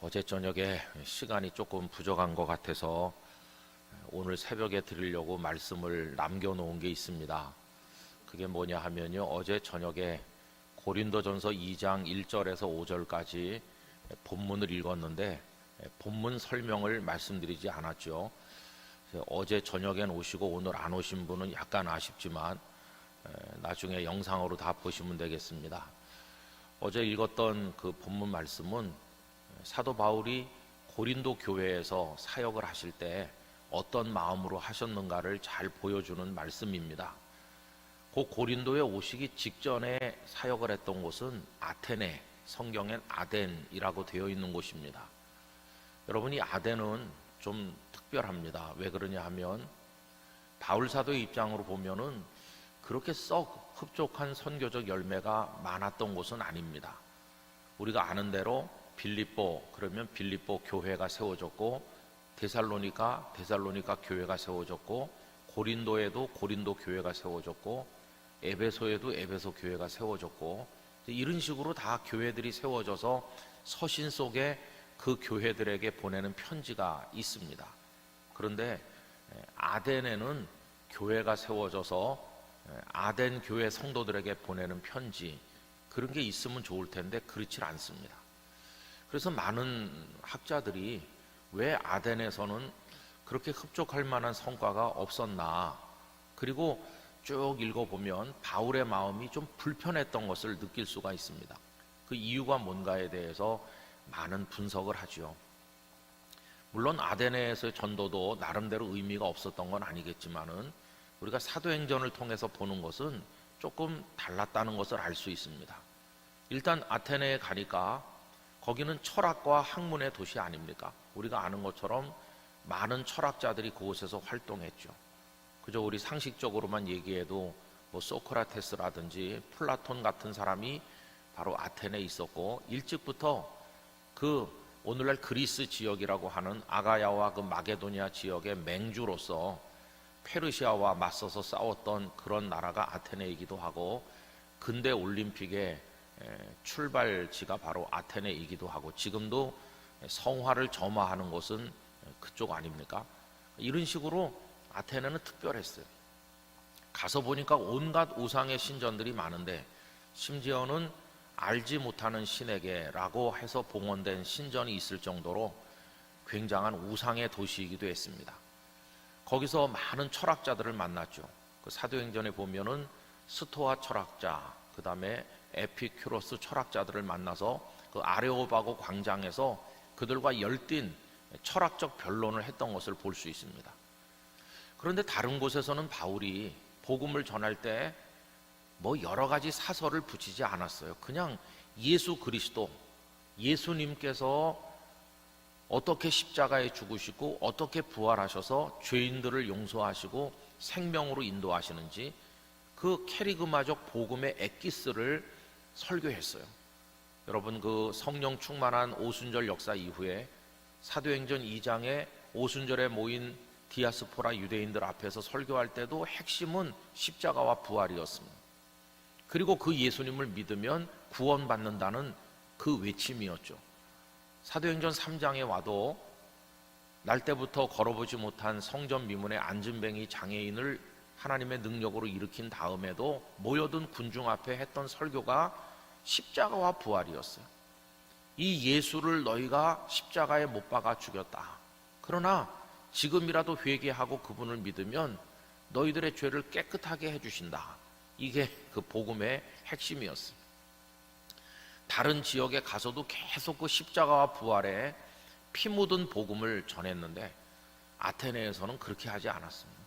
어제 저녁에 시간이 조금 부족한 것 같아서 오늘 새벽에 드리려고 말씀을 남겨놓은 게 있습니다. 그게 뭐냐 하면요, 어제 저녁에 고린도전서 2장 1절에서 5절까지 본문을 읽었는데 본문 설명을 말씀드리지 않았죠. 어제 저녁엔 오시고 오늘 안 오신 분은 약간 아쉽지만 나중에 영상으로 다 보시면 되겠습니다. 어제 읽었던 그 본문 말씀은 사도 바울이 고린도 교회에서 사역을 하실 때 어떤 마음으로 하셨는가를 잘 보여주는 말씀입니다. 그 고린도에 오시기 직전에 사역을 했던 곳은 아테네, 성경엔 아덴이라고 되어 있는 곳입니다. 여러분, 이 아덴은 좀 특별합니다. 왜 그러냐 하면 바울 사도의 입장으로 보면은 그렇게 썩 흡족한 선교적 열매가 많았던 곳은 아닙니다. 우리가 아는 대로 빌립보, 그러면 빌립보 교회가 세워졌고, 데살로니가 교회가 세워졌고, 고린도에도 고린도 교회가 세워졌고, 에베소에도 에베소 교회가 세워졌고, 이런 식으로 다 교회들이 세워져서 서신 속에 그 교회들에게 보내는 편지가 있습니다. 그런데 아덴에는 교회가 세워져서 아덴 교회 성도들에게 보내는 편지, 그런 게 있으면 좋을 텐데 그렇지 않습니다. 그래서 많은 학자들이 왜 아덴에서는 그렇게 흡족할 만한 성과가 없었나, 그리고 쭉 읽어보면 바울의 마음이 좀 불편했던 것을 느낄 수가 있습니다. 그 이유가 뭔가에 대해서 많은 분석을 하죠. 물론 아데네에서의 전도도 나름대로 의미가 없었던 건 아니겠지만은 우리가 사도행전을 통해서 보는 것은 조금 달랐다는 것을 알 수 있습니다. 일단 아테네에 가니까 거기는 철학과 학문의 도시 아닙니까? 우리가 아는 것처럼 많은 철학자들이 그곳에서 활동했죠. 그저 우리 상식적으로만 얘기해도 뭐 소크라테스라든지 플라톤 같은 사람이 바로 아테네에 있었고, 일찍부터 그 오늘날 그리스 지역이라고 하는 아가야와 그 마게도니아 지역의 맹주로서 페르시아와 맞서서 싸웠던 그런 나라가 아테네이기도 하고, 근대 올림픽의 출발지가 바로 아테네이기도 하고, 지금도 성화를 점화하는 곳은 그쪽 아닙니까? 이런 식으로 아테네는 특별했어요. 가서 보니까 온갖 우상의 신전들이 많은데, 심지어는 알지 못하는 신에게라고 해서 봉헌된 신전이 있을 정도로 굉장한 우상의 도시이기도 했습니다. 거기서 많은 철학자들을 만났죠. 그 사도행전에 보면은 스토아 철학자, 그 다음에 에피큐로스 철학자들을 만나서 그 아레오바고 광장에서 그들과 열띤 철학적 변론을 했던 것을 볼 수 있습니다. 그런데 다른 곳에서는 바울이 복음을 전할 때 뭐 여러 가지 사설을 붙이지 않았어요. 그냥 예수 그리스도, 예수님께서 어떻게 십자가에 죽으시고 어떻게 부활하셔서 죄인들을 용서하시고 생명으로 인도하시는지 그 캐리그마적 복음의 엑기스를 설교했어요. 여러분, 그 성령 충만한 오순절 역사 이후에 사도행전 2장에 오순절에 모인 디아스포라 유대인들 앞에서 설교할 때도 핵심은 십자가와 부활이었습니다. 그리고 그 예수님을 믿으면 구원받는다는 그 외침이었죠. 사도행전 3장에 와도 날 때부터 걸어보지 못한 성전 미문의 안진뱅이 장애인을 하나님의 능력으로 일으킨 다음에도 모여든 군중 앞에 했던 설교가 십자가와 부활이었어요. 이 예수를 너희가 십자가에 못 박아 죽였다. 그러나 지금이라도 회개하고 그분을 믿으면 너희들의 죄를 깨끗하게 해주신다. 이게 그 복음의 핵심이었어요. 다른 지역에 가서도 계속 그 십자가와 부활에 피 묻은 복음을 전했는데 아테네에서는 그렇게 하지 않았습니다.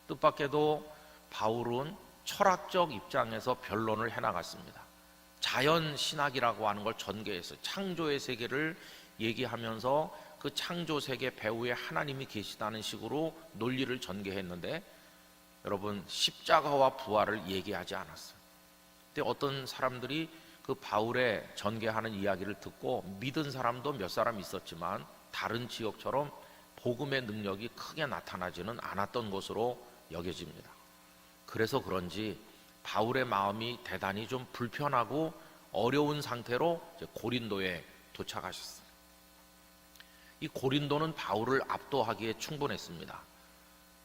뜻밖에도 바울은 철학적 입장에서 변론을 해나갔습니다. 자연신학이라고 하는 걸 전개해서 창조의 세계를 얘기하면서 그 창조 세계 배후에 하나님이 계시다는 식으로 논리를 전개했는데, 여러분, 십자가와 부활을 얘기하지 않았어요. 근데 어떤 사람들이 그 바울의 전개하는 이야기를 듣고 믿은 사람도 몇 사람 있었지만 다른 지역처럼 복음의 능력이 크게 나타나지는 않았던 것으로 여겨집니다. 그래서 그런지 바울의 마음이 대단히 좀 불편하고 어려운 상태로 고린도에 도착하셨어요. 이 고린도는 바울을 압도하기에 충분했습니다.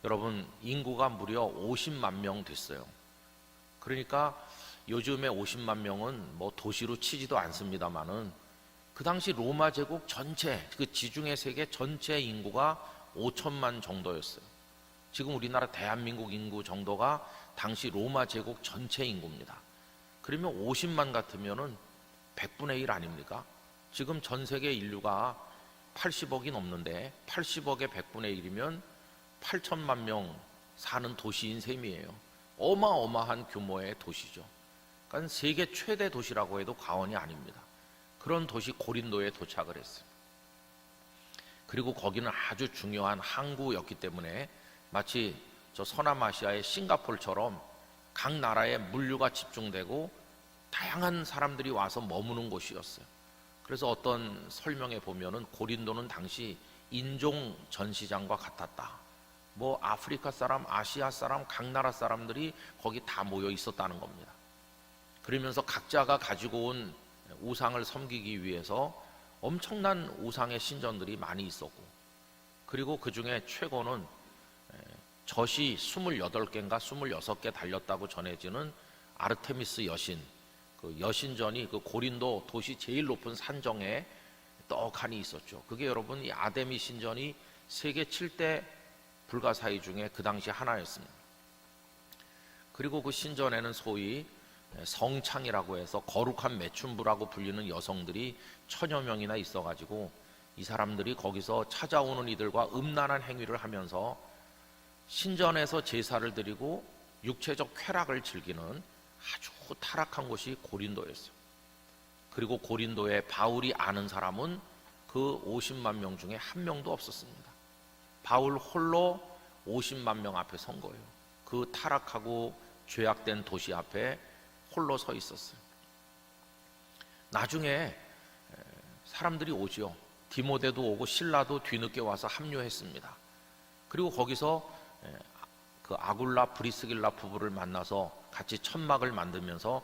여러분, 인구가 무려 50만 명 됐어요. 그러니까 요즘에 50만 명은 뭐 도시로 치지도 않습니다만은 그 당시 로마 제국 전체, 그 지중해 세계 전체 인구가 5천만 정도였어요. 지금 우리나라 대한민국 인구 정도가 당시 로마 제국 전체 인구입니다. 그러면 50만 같으면은 100분의 1 아닙니까? 지금 전 세계 인류가 80억이 넘는데 80억의 100분의 1이면 8천만 명 사는 도시인 셈이에요. 어마어마한 규모의 도시죠. 그러니까 세계 최대 도시라고 해도 과언이 아닙니다. 그런 도시 고린도에 도착을 했어요. 그리고 거기는 아주 중요한 항구였기 때문에 마치 저 서남아시아의 싱가포르처럼 각 나라의 물류가 집중되고 다양한 사람들이 와서 머무는 곳이었어요. 그래서 어떤 설명에 보면은 고린도는 당시 인종 전시장과 같았다. 뭐 아프리카 사람, 아시아 사람, 각 나라 사람들이 거기 다 모여 있었다는 겁니다. 그러면서 각자가 가지고 온 우상을 섬기기 위해서 엄청난 우상의 신전들이 많이 있었고, 그리고 그 중에 최고는 젖이 28개인가 26개 달렸다고 전해지는 아르테미스 여신, 그 여신전이 그 고린도 도시 제일 높은 산정에 떡하니 있었죠. 그게 여러분 이 아데미 신전이 세계 7대 불가사의 중에 그 당시 하나였습니다. 그리고 그 신전에는 소위 성창이라고 해서 거룩한 매춘부라고 불리는 여성들이 1000여 명이나 있어가지고 이 사람들이 거기서 찾아오는 이들과 음란한 행위를 하면서 신전에서 제사를 드리고 육체적 쾌락을 즐기는 아주 타락한 곳이 고린도였어요. 그리고 고린도에 바울이 아는 사람은 그 50만 명 중에 한 명도 없었습니다. 바울 홀로 50만 명 앞에 선 거예요. 그 타락하고 죄악된 도시 앞에 홀로 서 있었어요. 나중에 사람들이 오죠. 디모데도 오고 신라도 뒤늦게 와서 합류했습니다. 그리고 거기서 그 아굴라 브리스길라 부부를 만나서 같이 천막을 만들면서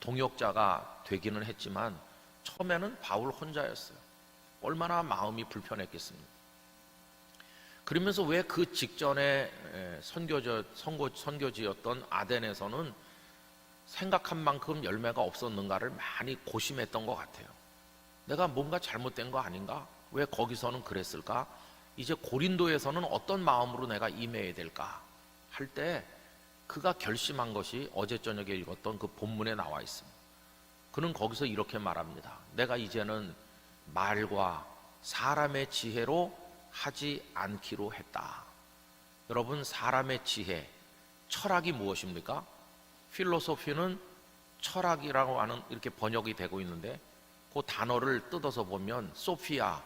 동역자가 되기는 했지만 처음에는 바울 혼자였어요. 얼마나 마음이 불편했겠습니까? 그러면서 왜 그 직전에 선교지였던 아덴에서는 생각한 만큼 열매가 없었는가를 많이 고심했던 것 같아요. 내가 뭔가 잘못된 거 아닌가? 왜 거기서는 그랬을까? 이제 고린도에서는 어떤 마음으로 내가 임해야 될까? 할 때 그가 결심한 것이 어제 저녁에 읽었던 그 본문에 나와 있습니다. 그는 거기서 이렇게 말합니다. 내가 이제는 말과 사람의 지혜로 하지 않기로 했다. 여러분, 사람의 지혜, 철학이 무엇입니까? 필로소피는 철학이라고 하는 이렇게 번역이 되고 있는데 그 단어를 뜯어서 보면 소피아,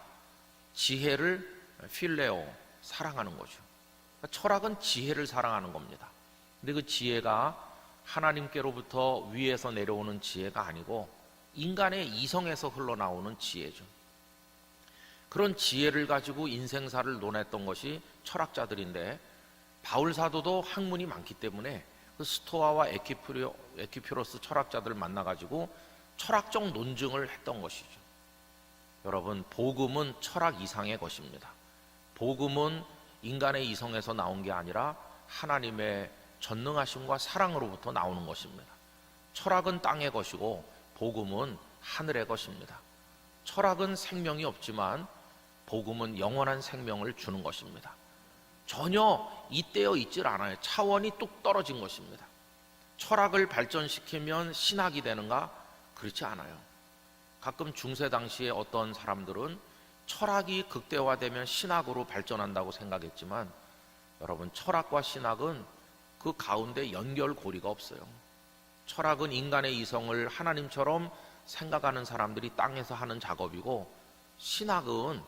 지혜를 필레오, 사랑하는 거죠. 철학은 지혜를 사랑하는 겁니다. 근데 그 지혜가 하나님께로부터 위에서 내려오는 지혜가 아니고 인간의 이성에서 흘러나오는 지혜죠. 그런 지혜를 가지고 인생사를 논했던 것이 철학자들인데 바울 사도도 학문이 많기 때문에 그 스토아와 에피큐로스 철학자들을 만나가지고 철학적 논증을 했던 것이죠. 여러분, 복음은 철학 이상의 것입니다. 복음은 인간의 이성에서 나온 게 아니라 하나님의 전능하심과 사랑으로부터 나오는 것입니다. 철학은 땅의 것이고 복음은 하늘의 것입니다. 철학은 생명이 없지만 복음은 영원한 생명을 주는 것입니다. 전혀 잇대어 있질 않아요. 차원이 뚝 떨어진 것입니다. 철학을 발전시키면 신학이 되는가? 그렇지 않아요. 가끔 중세 당시에 어떤 사람들은 철학이 극대화되면 신학으로 발전한다고 생각했지만 여러분, 철학과 신학은 그 가운데 연결고리가 없어요. 철학은 인간의 이성을 하나님처럼 생각하는 사람들이 땅에서 하는 작업이고, 신학은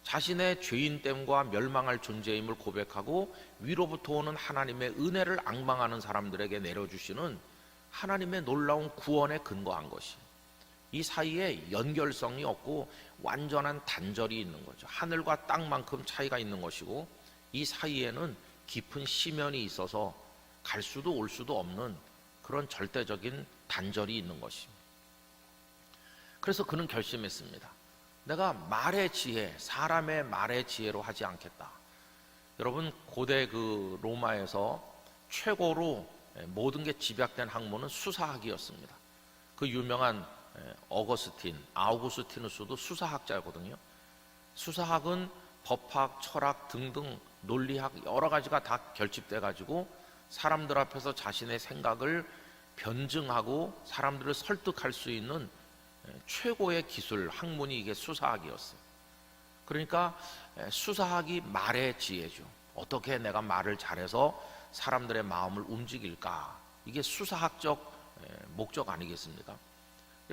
자신의 죄인됨과 멸망할 존재임을 고백하고 위로부터 오는 하나님의 은혜를 앙망하는 사람들에게 내려주시는 하나님의 놀라운 구원에 근거한 것이, 이 사이에 연결성이 없고 완전한 단절이 있는 거죠. 하늘과 땅만큼 차이가 있는 것이고 이 사이에는 깊은 심연이 있어서 갈 수도 올 수도 없는 그런 절대적인 단절이 있는 것입니다. 그래서 그는 결심했습니다. 내가 말의 지혜, 사람의 말의 지혜로 하지 않겠다. 여러분, 고대 그 로마에서 최고로 모든 게 집약된 학문은 수사학이었습니다. 그 유명한 아우구스티누스도 수사학자거든요. 수사학은 법학, 철학 등등 논리학 여러 가지가 다 결집돼 가지고 사람들 앞에서 자신의 생각을 변증하고 사람들을 설득할 수 있는 최고의 기술, 학문이 이게 수사학이었어요. 그러니까 수사학이 말의 지혜죠. 어떻게 내가 말을 잘해서 사람들의 마음을 움직일까? 이게 수사학적 목적 아니겠습니까?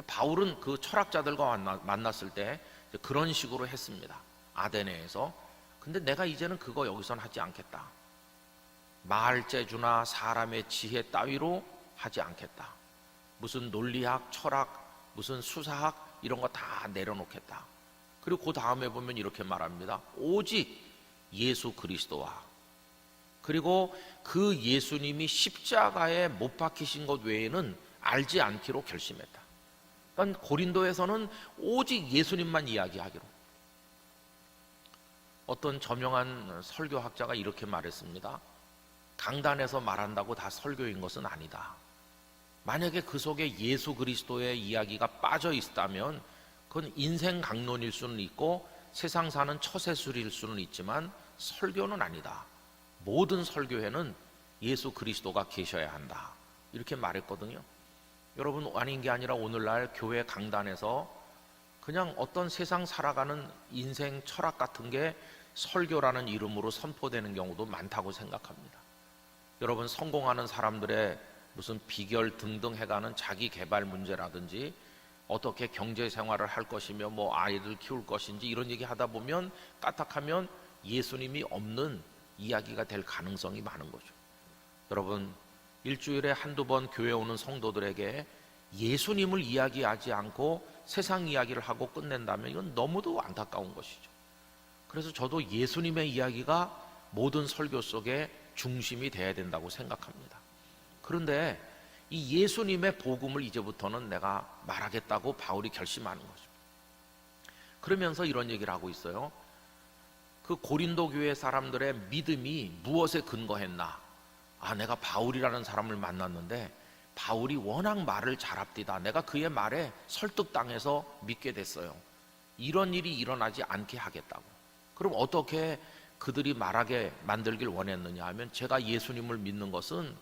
바울은 그 철학자들과 만났을 때 그런 식으로 했습니다. 아데네에서. 근데 내가 이제는 그거 여기선 하지 않겠다. 말재주나 사람의 지혜 따위로 하지 않겠다. 무슨 논리학, 철학, 무슨 수사학 이런 거 다 내려놓겠다. 그리고 그 다음에 보면 이렇게 말합니다. 오직 예수 그리스도와 그리고 그 예수님이 십자가에 못 박히신 것 외에는 알지 않기로 결심했다. 그러니까 고린도에서는 오직 예수님만 이야기하기로. 어떤 저명한 설교학자가 이렇게 말했습니다. 강단에서 말한다고 다 설교인 것은 아니다. 만약에 그 속에 예수 그리스도의 이야기가 빠져 있다면 그건 인생 강론일 수는 있고 세상 사는 처세술일 수는 있지만 설교는 아니다. 모든 설교에는 예수 그리스도가 계셔야 한다. 이렇게 말했거든요. 여러분, 아닌 게 아니라 오늘날 교회 강단에서 그냥 어떤 세상 살아가는 인생 철학 같은 게 설교라는 이름으로 선포되는 경우도 많다고 생각합니다. 여러분, 성공하는 사람들의 무슨 비결 등등 해가는 자기 개발 문제라든지 어떻게 경제 생활을 할 것이며 뭐 아이들 키울 것인지 이런 얘기 하다 보면 까딱하면 예수님이 없는 이야기가 될 가능성이 많은 거죠. 여러분, 일주일에 한두 번 교회 오는 성도들에게 예수님을 이야기하지 않고 세상 이야기를 하고 끝낸다면 이건 너무도 안타까운 것이죠. 그래서 저도 예수님의 이야기가 모든 설교 속에 중심이 돼야 된다고 생각합니다. 그런데 이 예수님의 복음을 이제부터는 내가 말하겠다고 바울이 결심하는 거죠. 그러면서 이런 얘기를 하고 있어요. 그 고린도 교회 사람들의 믿음이 무엇에 근거했나? 내가 바울이라는 사람을 만났는데 바울이 워낙 말을 잘합디다. 내가 그의 말에 설득당해서 믿게 됐어요. 이런 일이 일어나지 않게 하겠다고. 그럼 어떻게 그들이 말하게 만들길 원했느냐 하면 제가 예수님을 믿는 것은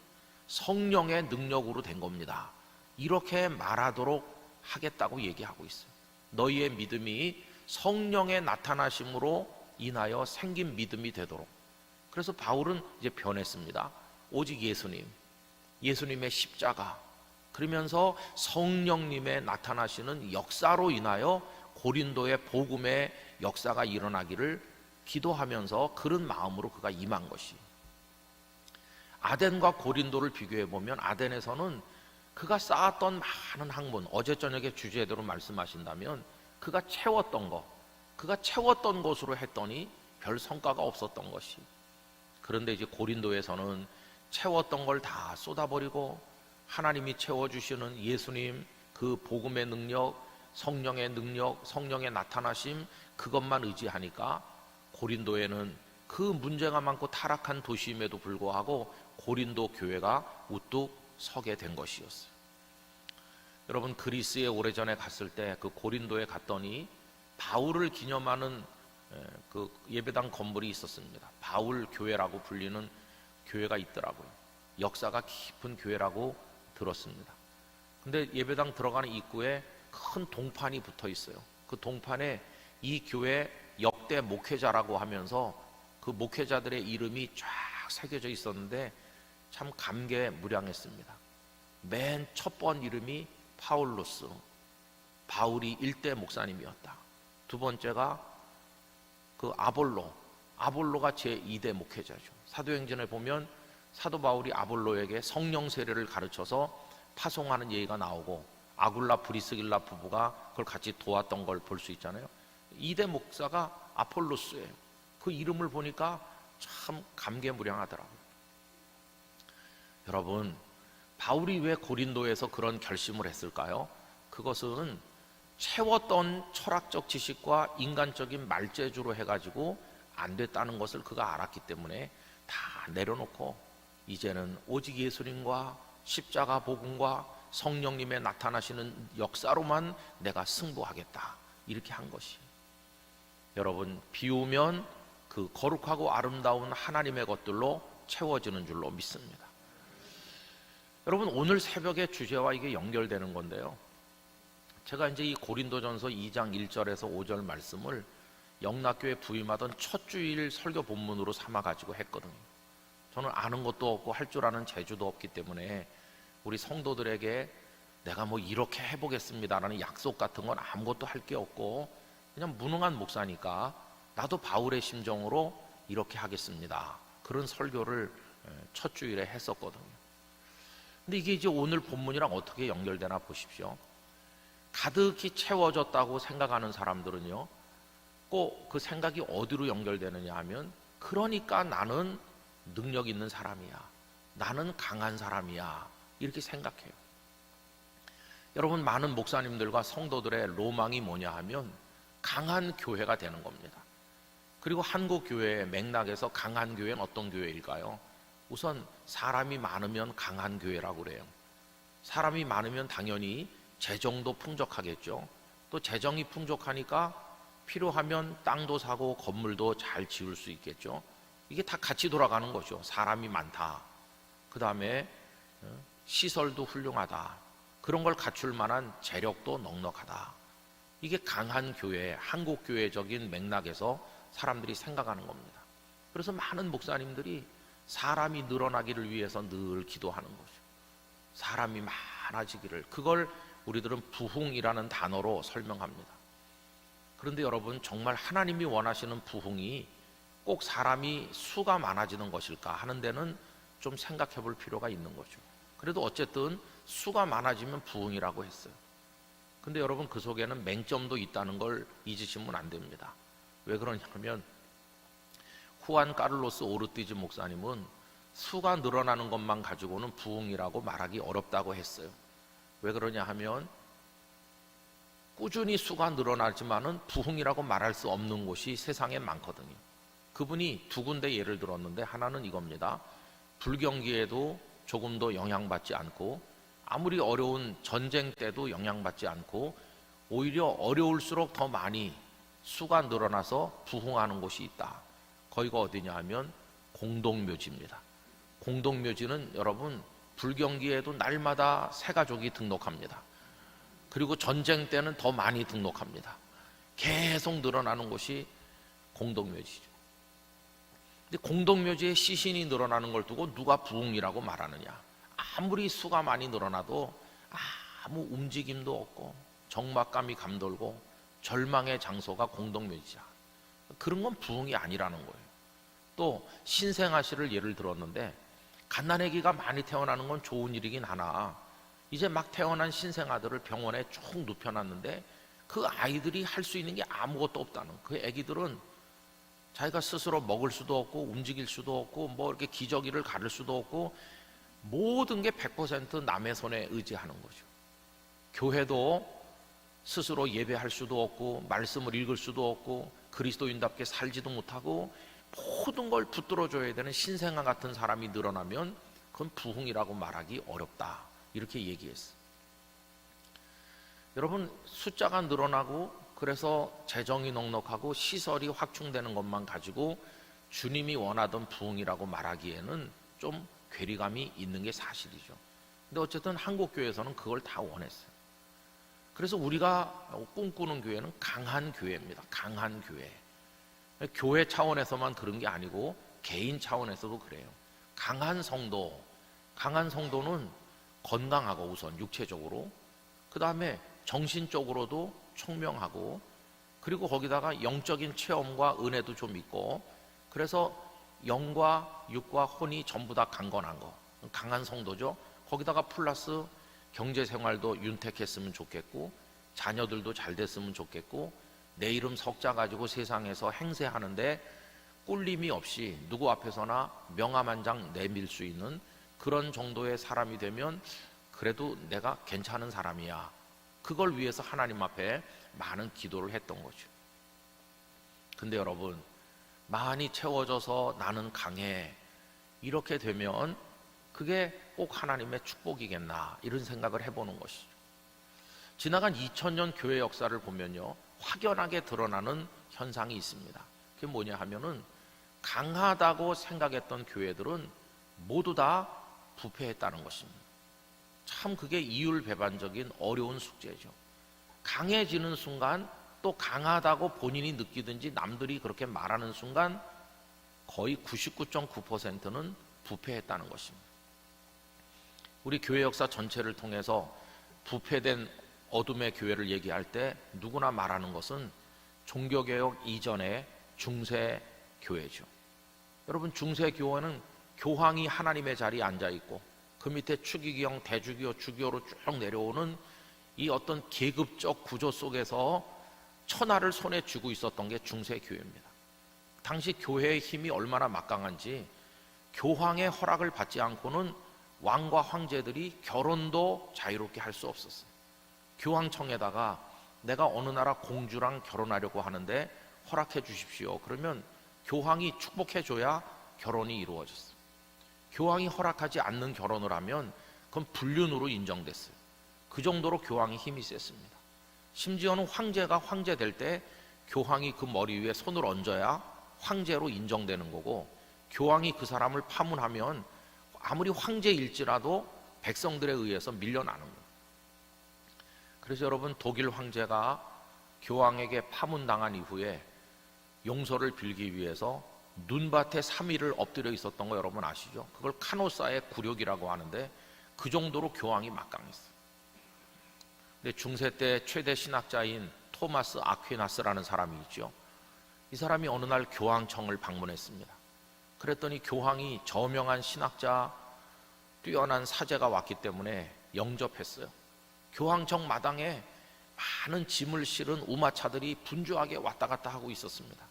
성령의 능력으로 된 겁니다. 이렇게 말하도록 하겠다고 얘기하고 있어요. 너희의 믿음이 성령의 나타나심으로 인하여 생긴 믿음이 되도록. 그래서 바울은 이제 변했습니다. 오직 예수님, 예수님의 십자가, 그러면서 성령님의 나타나시는 역사로 인하여 고린도의 복음의 역사가 일어나기를 기도하면서 그런 마음으로 그가 임한 것이. 아덴과 고린도를 비교해 보면 아덴에서는 그가 쌓았던 많은 학문, 어제 저녁에 주제대로 말씀하신다면 그가 채웠던 것, 그가 채웠던 것으로 했더니 별 성과가 없었던 것이. 그런데 이제 고린도에서는 채웠던 걸 다 쏟아버리고 하나님이 채워주시는 예수님, 그 복음의 능력, 성령의 능력, 성령의 나타나심, 그것만 의지하니까 고린도에는 그 문제가 많고 타락한 도시임에도 불구하고 고린도 교회가 우뚝 서게 된 것이었어요. 여러분, 그리스에 오래전에 갔을 때 그 고린도에 갔더니 바울을 기념하는 그 예배당 건물이 있었습니다. 바울 교회라고 불리는 교회가 있더라고요. 역사가 깊은 교회라고 들었습니다. 근데 예배당 들어가는 입구에 큰 동판이 붙어 있어요. 그 동판에 이 교회 역대 목회자라고 하면서 그 목회자들의 이름이 쫙 새겨져 있었는데 참 감개무량했습니다. 맨 첫 번 이름이 파울루스, 바울이 1대 목사님이었다. 두 번째가 그 아볼로가 제2대 목회자죠. 사도행전에 보면 사도 바울이 아볼로에게 성령 세례를 가르쳐서 파송하는 예가 나오고 아굴라 브리스길라 부부가 그걸 같이 도왔던 걸 볼 수 있잖아요. 2대 목사가 아폴로스예요. 그 이름을 보니까 참 감개무량하더라고요. 여러분, 바울이 왜 고린도에서 그런 결심을 했을까요? 그것은 채웠던 철학적 지식과 인간적인 말재주로 해가지고 안 됐다는 것을 그가 알았기 때문에 다 내려놓고 이제는 오직 예수님과 십자가 복음과 성령님의 나타나시는 역사로만 내가 승부하겠다, 이렇게 한 것이. 여러분, 비우면 그 거룩하고 아름다운 하나님의 것들로 채워지는 줄로 믿습니다. 여러분, 오늘 새벽의 주제와 이게 연결되는 건데요, 제가 이제 이 고린도전서 2장 1절에서 5절 말씀을 영락교회 부임하던 첫 주일 설교 본문으로 삼아가지고 했거든요. 저는 아는 것도 없고 할 줄 아는 재주도 없기 때문에 우리 성도들에게 내가 뭐 이렇게 해보겠습니다라는 약속 같은 건 아무것도 할 게 없고 그냥 무능한 목사니까 나도 바울의 심정으로 이렇게 하겠습니다, 그런 설교를 첫 주일에 했었거든요. 근데 이게 이제 오늘 본문이랑 어떻게 연결되나 보십시오. 가득히 채워졌다고 생각하는 사람들은요, 꼭 그 생각이 어디로 연결되느냐 하면, 그러니까 나는 능력 있는 사람이야, 나는 강한 사람이야, 이렇게 생각해요. 여러분, 많은 목사님들과 성도들의 로망이 뭐냐 하면 강한 교회가 되는 겁니다. 그리고 한국 교회의 맥락에서 강한 교회는 어떤 교회일까요? 우선 사람이 많으면 강한 교회라고 그래요. 사람이 많으면 당연히 재정도 풍족하겠죠. 또 재정이 풍족하니까 필요하면 땅도 사고 건물도 잘 지을 수 있겠죠. 이게 다 같이 돌아가는 거죠. 사람이 많다, 그 다음에 시설도 훌륭하다, 그런 걸 갖출 만한 재력도 넉넉하다. 이게 강한 교회, 한국 교회적인 맥락에서 사람들이 생각하는 겁니다. 그래서 많은 목사님들이 사람이 늘어나기를 위해서 늘 기도하는 거죠. 사람이 많아지기를. 그걸 우리들은 부흥이라는 단어로 설명합니다. 그런데 여러분, 정말 하나님이 원하시는 부흥이 꼭 사람이 수가 많아지는 것일까 하는 데는 좀 생각해 볼 필요가 있는 거죠. 그래도 어쨌든 수가 많아지면 부흥이라고 했어요. 근데 여러분, 그 속에는 맹점도 있다는 걸 잊으시면 안 됩니다. 왜 그러냐면 후안 까를로스 오르티즈 목사님은 수가 늘어나는 것만 가지고는 부흥이라고 말하기 어렵다고 했어요. 왜 그러냐 하면 꾸준히 수가 늘어나지만은 부흥이라고 말할 수 없는 곳이 세상에 많거든요. 그분이 두 군데 예를 들었는데, 하나는 이겁니다. 불경기에도 조금도 영향받지 않고, 아무리 어려운 전쟁 때도 영향받지 않고, 오히려 어려울수록 더 많이 수가 늘어나서 부흥하는 곳이 있다. 거기가 어디냐 하면 공동묘지입니다. 공동묘지는 여러분, 불경기에도 날마다 새 가족이 등록합니다. 그리고 전쟁 때는 더 많이 등록합니다. 계속 늘어나는 곳이 공동묘지죠. 근데 공동묘지의 시신이 늘어나는 걸 두고 누가 부흥이라고 말하느냐? 아무리 수가 많이 늘어나도 아무 움직임도 없고 적막감이 감돌고 절망의 장소가 공동묘지야. 그런 건 부흥이 아니라는 거예요. 또 신생아실을 예를 들었는데, 갓난아기가 많이 태어나는 건 좋은 일이긴 하나, 이제 막 태어난 신생아들을 병원에 쭉 눕혀놨는데 그 아이들이 할 수 있는 게 아무것도 없다는, 그 아기들은 자기가 스스로 먹을 수도 없고 움직일 수도 없고 뭐 이렇게 기저귀를 가를 수도 없고 모든 게 100% 남의 손에 의지하는 거죠. 교회도 스스로 예배할 수도 없고 말씀을 읽을 수도 없고 그리스도인답게 살지도 못하고 모든 걸 붙들어줘야 되는 신생아 같은 사람이 늘어나면 그건 부흥이라고 말하기 어렵다, 이렇게 얘기했어요. 여러분, 숫자가 늘어나고 그래서 재정이 넉넉하고 시설이 확충되는 것만 가지고 주님이 원하던 부흥이라고 말하기에는 좀 괴리감이 있는 게 사실이죠. 근데 어쨌든 한국교회에서는 그걸 다 원했어요. 그래서 우리가 꿈꾸는 교회는 강한 교회입니다. 강한 교회. 교회 차원에서만 그런 게 아니고 개인 차원에서도 그래요. 강한 성도는 건강하고 우선 육체적으로, 그 다음에 정신적으로도 총명하고, 그리고 거기다가 영적인 체험과 은혜도 좀 있고, 그래서 영과 육과 혼이 전부 다 강건한 거, 강한 성도죠. 거기다가 플러스 경제생활도 윤택했으면 좋겠고, 자녀들도 잘 됐으면 좋겠고, 내 이름 석자 가지고 세상에서 행세하는데 꿀림이 없이 누구 앞에서나 명함 한 장 내밀 수 있는 그런 정도의 사람이 되면 그래도 내가 괜찮은 사람이야, 그걸 위해서 하나님 앞에 많은 기도를 했던 거죠. 근데 여러분, 많이 채워져서 나는 강해, 이렇게 되면 그게 꼭 하나님의 축복이겠나, 이런 생각을 해보는 것이죠. 지나간 2000년 교회 역사를 보면요, 확연하게 드러나는 현상이 있습니다. 그게 뭐냐 하면은 강하다고 생각했던 교회들은 모두 다 부패했다는 것입니다. 참 그게 이율배반적인 어려운 숙제죠. 강해지는 순간, 또 강하다고 본인이 느끼든지 남들이 그렇게 말하는 순간 거의 99.9%는 부패했다는 것입니다. 우리 교회 역사 전체를 통해서 부패된 어둠의 교회를 얘기할 때 누구나 말하는 것은 종교개혁 이전의 중세교회죠. 여러분, 중세교회는 교황이 하나님의 자리에 앉아있고 그 밑에 추기경, 대주교, 주교로 쭉 내려오는 이 어떤 계급적 구조 속에서 천하를 손에 쥐고 있었던 게 중세교회입니다. 당시 교회의 힘이 얼마나 막강한지 교황의 허락을 받지 않고는 왕과 황제들이 결혼도 자유롭게 할 수 없었어요. 교황청에다가 내가 어느 나라 공주랑 결혼하려고 하는데 허락해 주십시오. 그러면 교황이 축복해 줘야 결혼이 이루어졌어요. 교황이 허락하지 않는 결혼을 하면 그건 불륜으로 인정됐어요. 그 정도로 교황이 힘이 셌습니다. 심지어는 황제가 황제 될 때 교황이 그 머리 위에 손을 얹어야 황제로 인정되는 거고, 교황이 그 사람을 파문하면 아무리 황제일지라도 백성들에 의해서 밀려나는 거예요. 그래서 여러분, 독일 황제가 교황에게 파문당한 이후에 용서를 빌기 위해서 눈밭에 3일을 엎드려 있었던 거 여러분 아시죠? 그걸 카노사의 굴욕이라고 하는데 그 정도로 교황이 막강했어요. 근데 중세 때 최대 신학자인 토마스 아퀴나스라는 사람이 있죠. 이 사람이 어느 날 교황청을 방문했습니다. 그랬더니 교황이 저명한 신학자, 뛰어난 사제가 왔기 때문에 영접했어요. 교황청 마당에 많은 짐을 실은 우마차들이 분주하게 왔다 갔다 하고 있었습니다.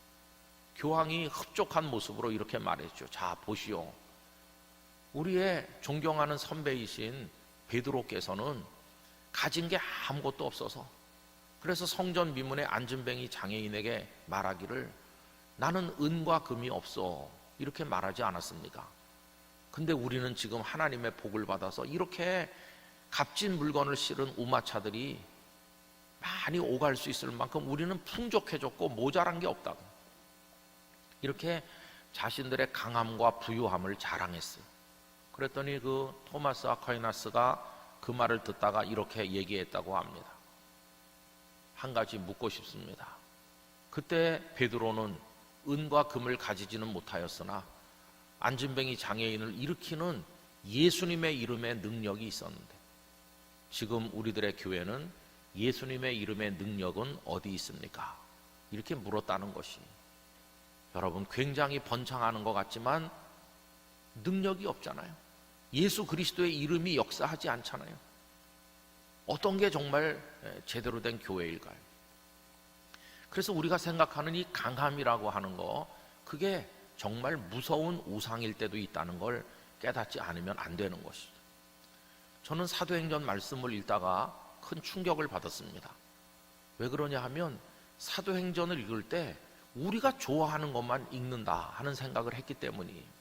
교황이 흡족한 모습으로 이렇게 말했죠. 자, 보시오. 우리의 존경하는 선배이신 베드로께서는 가진 게 아무것도 없어서, 그래서 성전 미문의 안진뱅이 장애인에게 말하기를 나는 은과 금이 없어, 이렇게 말하지 않았습니까? 근데 우리는 지금 하나님의 복을 받아서 이렇게 값진 물건을 실은 우마차들이 많이 오갈 수 있을 만큼 우리는 풍족해졌고 모자란 게 없다고, 이렇게 자신들의 강함과 부유함을 자랑했어요. 그랬더니 그 토마스 아퀴나스가 그 말을 듣다가 이렇게 얘기했다고 합니다. 한 가지 묻고 싶습니다. 그때 베드로는 은과 금을 가지지는 못하였으나 안진뱅이 장애인을 일으키는 예수님의 이름에 능력이 있었는데, 지금 우리들의 교회는 예수님의 이름의 능력은 어디 있습니까? 이렇게 물었다는 것이, 여러분, 굉장히 번창하는 것 같지만 능력이 없잖아요. 예수 그리스도의 이름이 역사하지 않잖아요. 어떤 게 정말 제대로 된 교회일까요? 그래서 우리가 생각하는 이 강함이라고 하는 거, 그게 정말 무서운 우상일 때도 있다는 걸 깨닫지 않으면 안 되는 것이죠. 저는 사도행전 말씀을 읽다가 큰 충격을 받았습니다. 왜 그러냐 하면 사도행전을 읽을 때 우리가 좋아하는 것만 읽는다 하는 생각을 했기 때문이에요.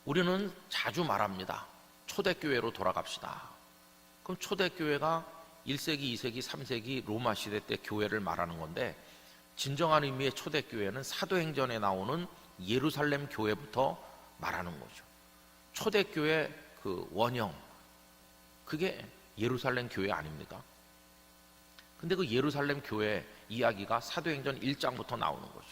우리는 자주 말합니다. 초대교회로 돌아갑시다. 그럼 초대교회가 1세기, 2세기, 3세기 로마 시대 때 교회를 말하는 건데, 진정한 의미의 초대교회는 사도행전에 나오는 예루살렘 교회부터 말하는 거죠. 초대교회 그 원형, 그게 예루살렘 교회 아닙니까? 근데 그 예루살렘 교회 이야기가 사도행전 1장부터 나오는 거죠.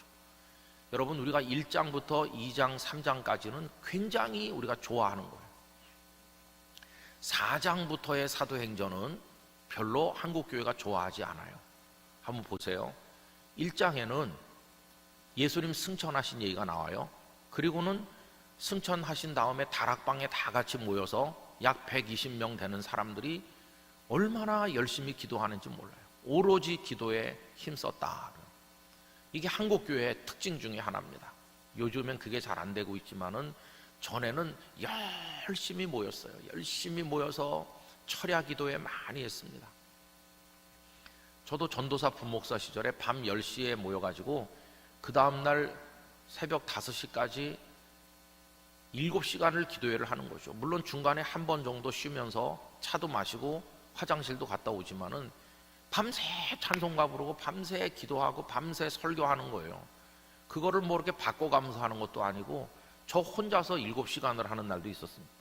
여러분, 우리가 1장부터 2장, 3장까지는 굉장히 우리가 좋아하는 거예요. 4장부터의 사도행전은 별로 한국교회가 좋아하지 않아요. 한번 보세요. 1장에는 예수님 승천하신 얘기가 나와요. 그리고는 승천하신 다음에 다락방에 다 같이 모여서 약 120명 되는 사람들이 얼마나 열심히 기도하는지 몰라요. 오로지 기도에 힘썼다. 이게 한국교회의 특징 중에 하나입니다. 요즘엔 그게 잘 안 되고 있지만은 전에는 열심히 모였어요. 열심히 모여서 철야 기도에 많이 했습니다. 저도 전도사 부목사 시절에 밤 10시에 모여가지고 그 다음날 새벽 5시까지 7시간을 기도회를 하는 거죠. 물론 중간에 한 번 정도 쉬면서 차도 마시고 화장실도 갔다 오지만은 밤새 찬송가 부르고 밤새 기도하고 밤새 설교하는 거예요. 그거를 뭐 이렇게 바꿔가면서 하는 것도 아니고 저 혼자서 7시간을 하는 날도 있었습니다.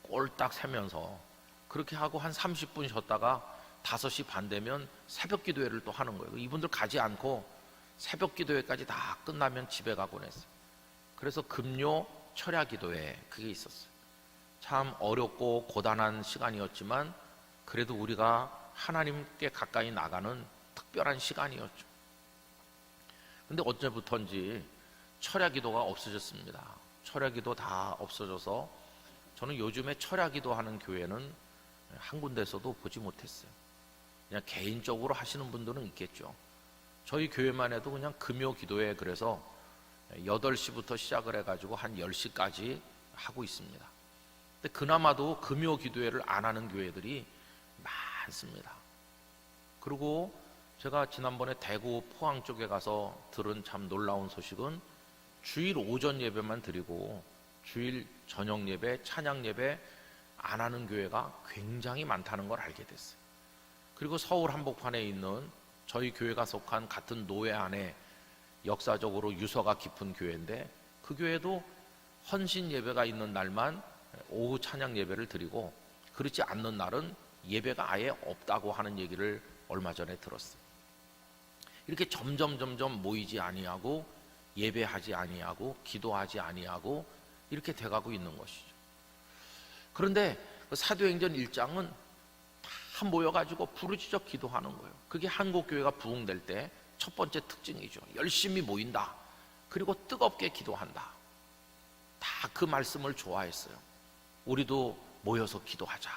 꼴딱 세면서 그렇게 하고 한 30분 쉬었다가 5시 반 되면 새벽 기도회를 또 하는 거예요. 이분들 가지 않고 새벽 기도회까지 다 끝나면 집에 가곤 했어요. 그래서 금요 철야 기도회 그게 있었어요. 참 어렵고 고단한 시간이었지만 그래도 우리가 하나님께 가까이 나가는 특별한 시간이었죠. 근데 언제부턴지 철야 기도가 없어졌습니다. 철야 기도 다 없어져서 저는 요즘에 철야 기도 하는 교회는 한 군데서도 보지 못했어요. 그냥 개인적으로 하시는 분들은 있겠죠. 저희 교회만 해도 그냥 금요 기도회 그래서 8시부터 시작을 해가지고 한 10시까지 하고 있습니다. 근데 그나마도 금요 기도회를 안 하는 교회들이 많습니다. 그리고 제가 지난번에 대구 포항 쪽에 가서 들은 참 놀라운 소식은 주일 오전 예배만 드리고 주일 저녁 예배, 찬양 예배 안 하는 교회가 굉장히 많다는 걸 알게 됐어요. 그리고 서울 한복판에 있는 저희 교회가 속한 같은 노회 안에 역사적으로 유서가 깊은 교회인데 그 교회도 헌신 예배가 있는 날만 오후 찬양 예배를 드리고 그렇지 않는 날은 예배가 아예 없다고 하는 얘기를 얼마 전에 들었어요. 이렇게 점점 모이지 아니하고 예배하지 아니하고 기도하지 아니하고 이렇게 돼가고 있는 것이죠. 그런데 그 사도행전 1장은 다 모여가지고 부르짖어 기도하는 거예요. 그게 한국교회가 부흥될 때 첫 번째 특징이죠. 열심히 모인다. 그리고 뜨겁게 기도한다. 다 그 말씀을 좋아했어요. 우리도 모여서 기도하자.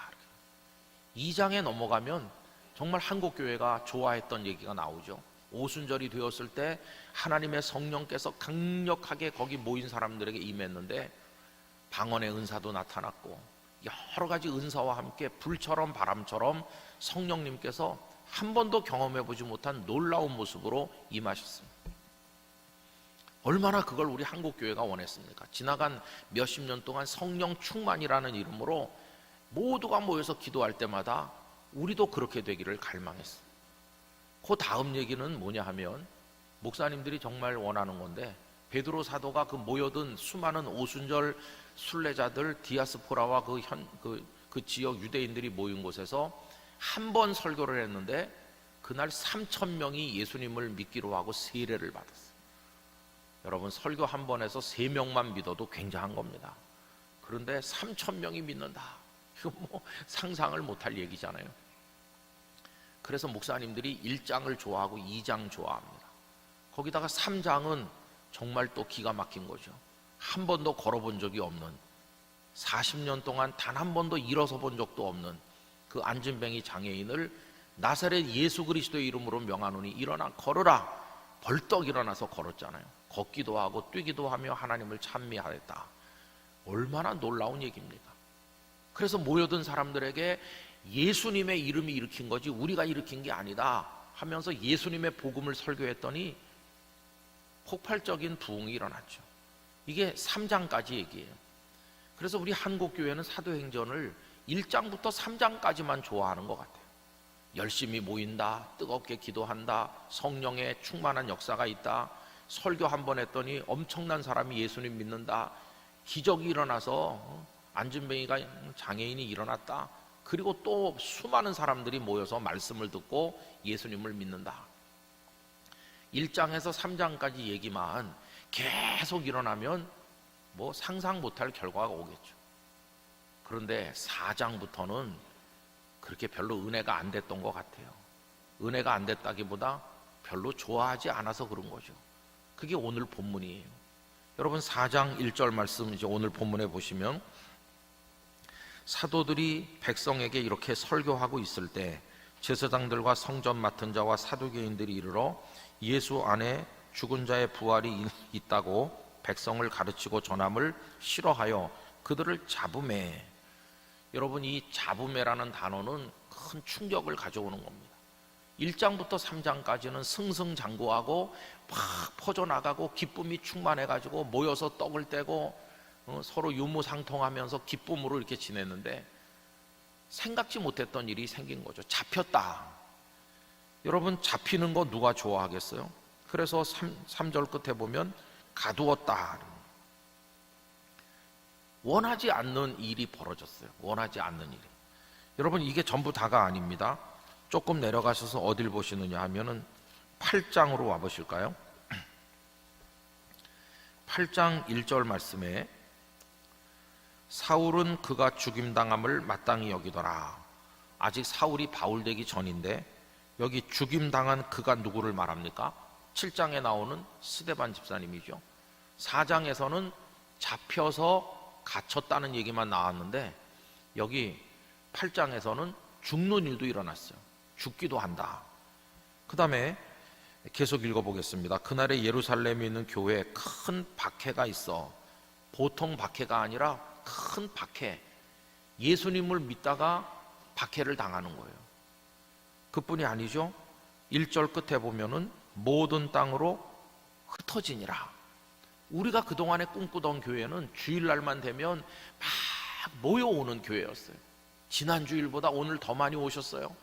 2장에 넘어가면 정말 한국교회가 좋아했던 얘기가 나오죠. 오순절이 되었을 때 하나님의 성령께서 강력하게 거기 모인 사람들에게 임했는데 방언의 은사도 나타났고 여러 가지 은사와 함께 불처럼 바람처럼 성령님께서 한 번도 경험해보지 못한 놀라운 모습으로 임하셨습니다. 얼마나 그걸 우리 한국교회가 원했습니까? 지나간 몇십 년 동안 성령 충만이라는 이름으로 모두가 모여서 기도할 때마다 우리도 그렇게 되기를 갈망했어요. 그 다음 얘기는 뭐냐 하면 목사님들이 정말 원하는 건데 베드로 사도가 그 모여든 수많은 오순절 순례자들 디아스포라와 그 지역 유대인들이 모인 곳에서 한 번 설교를 했는데 그날 3,000명이 예수님을 믿기로 하고 세례를 받았어요. 여러분 설교 한 번에서 3명만 믿어도 굉장한 겁니다. 그런데 3,000명이 믿는다. 이거 뭐 상상을 못할 얘기잖아요. 그래서 목사님들이 1장을 좋아하고 2장 좋아합니다. 거기다가 3장은 정말 또 기가 막힌 거죠. 한 번도 걸어본 적이 없는 40년 동안 단 한 번도 일어서 본 적도 없는 그 안진뱅이 장애인을 나사렛 예수 그리스도의 이름으로 명하노니 일어나 걸으라. 벌떡 일어나서 걸었잖아요. 걷기도 하고 뛰기도 하며 하나님을 찬미하였다. 얼마나 놀라운 얘기입니까? 그래서 모여든 사람들에게 예수님의 이름이 일으킨 거지 우리가 일으킨 게 아니다 하면서 예수님의 복음을 설교했더니 폭발적인 부흥이 일어났죠. 이게 3장까지 얘기예요. 그래서 우리 한국교회는 사도행전을 1장부터 3장까지만 좋아하는 것 같아요. 열심히 모인다, 뜨겁게 기도한다, 성령의 충만한 역사가 있다, 설교 한 번 했더니 엄청난 사람이 예수님 믿는다, 기적이 일어나서 안진뱅이가 장애인이 일어났다, 그리고 또 수많은 사람들이 모여서 말씀을 듣고 예수님을 믿는다. 1장에서 3장까지 얘기만 계속 일어나면 뭐 상상 못할 결과가 오겠죠. 그런데 4장부터는 그렇게 별로 은혜가 안 됐던 것 같아요. 은혜가 안 됐다기보다 별로 좋아하지 않아서 그런 거죠. 그게 오늘 본문이에요. 여러분 4장 1절 말씀 이제 오늘 본문에 보시면 사도들이 백성에게 이렇게 설교하고 있을 때 제사장들과 성전 맡은 자와 사두개인들이 이르러 예수 안에 죽은 자의 부활이 있다고 백성을 가르치고 전함을 싫어하여 그들을 잡음해. 여러분 이 잡음해라는 단어는 큰 충격을 가져오는 겁니다. 1장부터 3장까지는 승승장구하고 막 퍼져나가고 기쁨이 충만해가지고 모여서 떡을 떼고 서로 유무상통하면서 기쁨으로 이렇게 지냈는데 생각지 못했던 일이 생긴 거죠. 잡혔다. 여러분, 잡히는 거 누가 좋아하겠어요? 그래서 3절 끝에 보면 가두었다. 원하지 않는 일이 벌어졌어요. 원하지 않는 일이. 여러분, 이게 전부 다가 아닙니다. 조금 내려가셔서 어딜 보시느냐 하면은 8장으로 와보실까요? 8장 1절 말씀에 사울은 그가 죽임당함을 마땅히 여기더라. 아직 사울이 바울 되기 전인데 여기 죽임당한 그가 누구를 말합니까? 7장에 나오는 스데반 집사님이죠. 4장에서는 잡혀서 갇혔다는 얘기만 나왔는데 여기 8장에서는 죽는 일도 일어났어요. 죽기도 한다. 그 다음에 계속 읽어보겠습니다. 그날에 예루살렘에 있는 교회에 큰 박해가 있어. 보통 박해가 아니라 큰 박해. 예수님을 믿다가 박해를 당하는 거예요. 그뿐이 아니죠. 1절 끝에 보면은 모든 땅으로 흩어지니라. 우리가 그동안에 꿈꾸던 교회는 주일날만 되면 막 모여오는 교회였어요. 지난 주일보다 오늘 더 많이 오셨어요.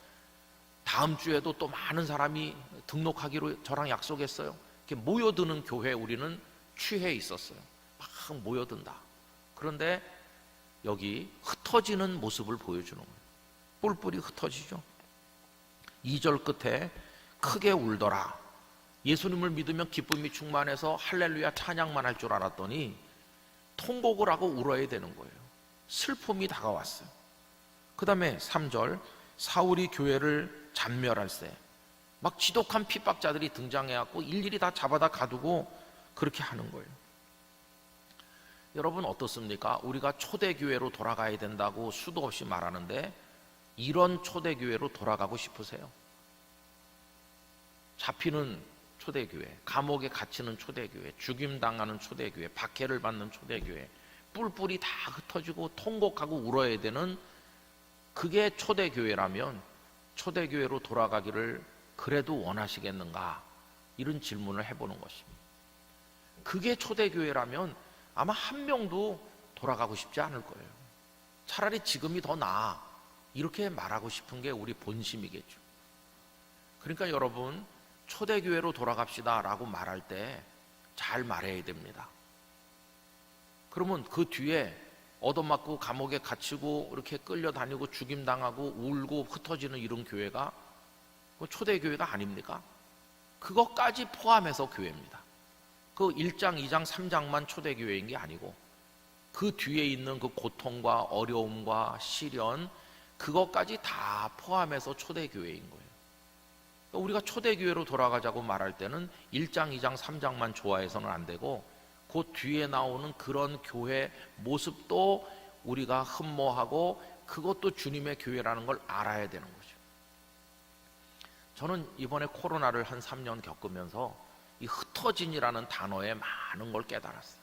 다음 주에도 또 많은 사람이 등록하기로 저랑 약속했어요. 이렇게 모여드는 교회에 우리는 취해 있었어요. 막 모여든다. 그런데 여기 흩어지는 모습을 보여주는 거예요. 뿔뿔이 흩어지죠. 2절 끝에 크게 울더라. 예수님을 믿으면 기쁨이 충만해서 할렐루야 찬양만 할 줄 알았더니 통곡을 하고 울어야 되는 거예요. 슬픔이 다가왔어요. 그 다음에 3절 사울이 교회를 잔멸할세. 막 지독한 핍박자들이 등장해갖고 일일이 다 잡아다 가두고 그렇게 하는 거예요. 여러분 어떻습니까? 우리가 초대교회로 돌아가야 된다고 수도 없이 말하는데 이런 초대교회로 돌아가고 싶으세요? 잡히는 초대교회, 감옥에 갇히는 초대교회, 죽임당하는 초대교회, 박해를 받는 초대교회, 뿔뿔이 다 흩어지고 통곡하고 울어야 되는 그게 초대교회라면 초대교회로 돌아가기를 그래도 원하시겠는가? 이런 질문을 해보는 것입니다. 그게 초대교회라면 아마 한 명도 돌아가고 싶지 않을 거예요. 차라리 지금이 더 나아. 이렇게 말하고 싶은 게 우리 본심이겠죠. 그러니까 여러분 초대교회로 돌아갑시다 라고 말할 때 잘 말해야 됩니다. 그러면 그 뒤에 얻어맞고 감옥에 갇히고 이렇게 끌려다니고 죽임당하고 울고 흩어지는 이런 교회가 초대교회가 아닙니까? 그것까지 포함해서 교회입니다. 그 1장, 2장, 3장만 초대교회인 게 아니고 그 뒤에 있는 그 고통과 어려움과 시련 그것까지 다 포함해서 초대교회인 거예요. 우리가 초대교회로 돌아가자고 말할 때는 1장, 2장, 3장만 좋아해서는 안 되고 그 뒤에 나오는 그런 교회 모습도 우리가 흠모하고 그것도 주님의 교회라는 걸 알아야 되는 거죠. 저는 이번에 코로나를 한 3년 겪으면서 이 흩어진이라는 단어에 많은 걸 깨달았어요.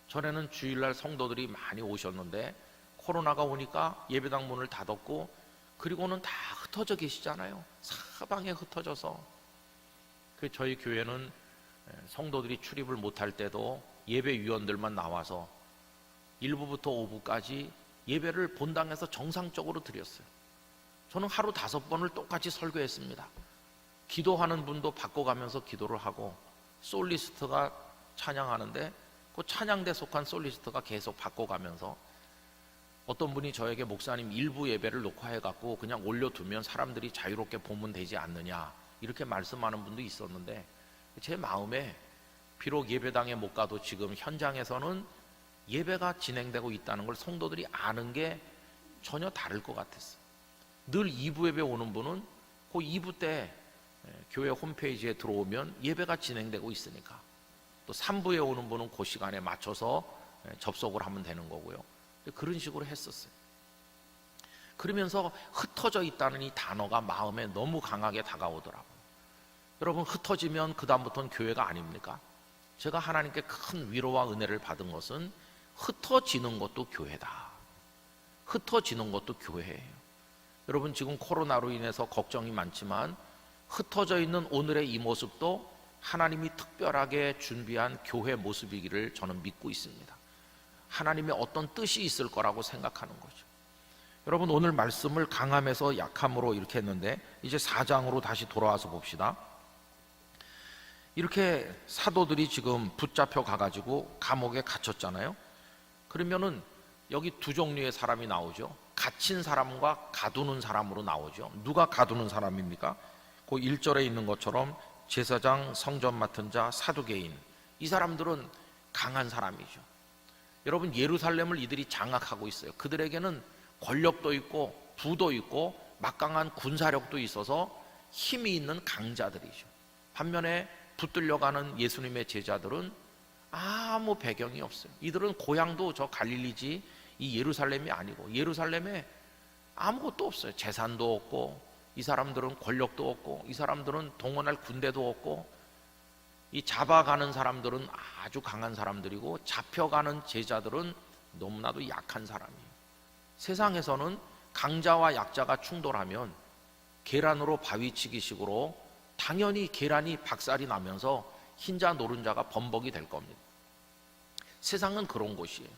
전에는 주일날 성도들이 많이 오셨는데 코로나가 오니까 예배당 문을 닫았고 그리고는 다 흩어져 계시잖아요. 사방에 흩어져서. 저희 교회는 성도들이 출입을 못할 때도 예배위원들만 나와서 1부부터 5부까지 예배를 본당에서 정상적으로 드렸어요. 저는 하루 5번을 똑같이 설교했습니다. 기도하는 분도 바꿔가면서 기도를 하고 솔리스트가 찬양하는데 그 찬양대 속한 솔리스트가 계속 바꿔가면서 어떤 분이 저에게 목사님 일부 예배를 녹화해갖고 그냥 올려두면 사람들이 자유롭게 보면 되지 않느냐 이렇게 말씀하는 분도 있었는데 제 마음에 비록 예배당에 못 가도 지금 현장에서는 예배가 진행되고 있다는 걸 성도들이 아는 게 전혀 다를 것 같았어요. 늘 2부 예배 오는 분은 그 2부 때 교회 홈페이지에 들어오면 예배가 진행되고 있으니까 또 3부에 오는 분은 그 시간에 맞춰서 접속을 하면 되는 거고요. 그런 식으로 했었어요. 그러면서 흩어져 있다는 이 단어가 마음에 너무 강하게 다가오더라고요. 여러분 흩어지면 그 다음부터는 교회가 아닙니까? 제가 하나님께 큰 위로와 은혜를 받은 것은 흩어지는 것도 교회다. 흩어지는 것도 교회예요. 여러분 지금 코로나로 인해서 걱정이 많지만 흩어져 있는 오늘의 이 모습도 하나님이 특별하게 준비한 교회 모습이기를 저는 믿고 있습니다. 하나님의 어떤 뜻이 있을 거라고 생각하는 거죠. 여러분, 오늘 말씀을 강함에서 약함으로 이렇게 했는데 이제 4장으로 다시 돌아와서 봅시다. 이렇게 사도들이 지금 붙잡혀 가가지고 감옥에 갇혔잖아요. 그러면은 여기 두 종류의 사람이 나오죠. 갇힌 사람과 가두는 사람으로 나오죠. 누가 가두는 사람입니까? 그 1절에 있는 것처럼 제사장, 성전 맡은 자, 사두개인, 이 사람들은 강한 사람이죠. 여러분, 예루살렘을 이들이 장악하고 있어요. 그들에게는 권력도 있고 부도 있고 막강한 군사력도 있어서 힘이 있는 강자들이죠. 반면에 붙들려가는 예수님의 제자들은 아무 배경이 없어요. 이들은 고향도 저 갈릴리지 이 예루살렘이 아니고, 예루살렘에 아무것도 없어요. 재산도 없고, 이 사람들은 권력도 없고, 이 사람들은 동원할 군대도 없고, 이 잡아가는 사람들은 아주 강한 사람들이고, 잡혀가는 제자들은 너무나도 약한 사람이에요. 세상에서는 강자와 약자가 충돌하면 계란으로 바위치기식으로 당연히 계란이 박살이 나면서 흰자 노른자가 범벅이 될 겁니다. 세상은 그런 곳이에요.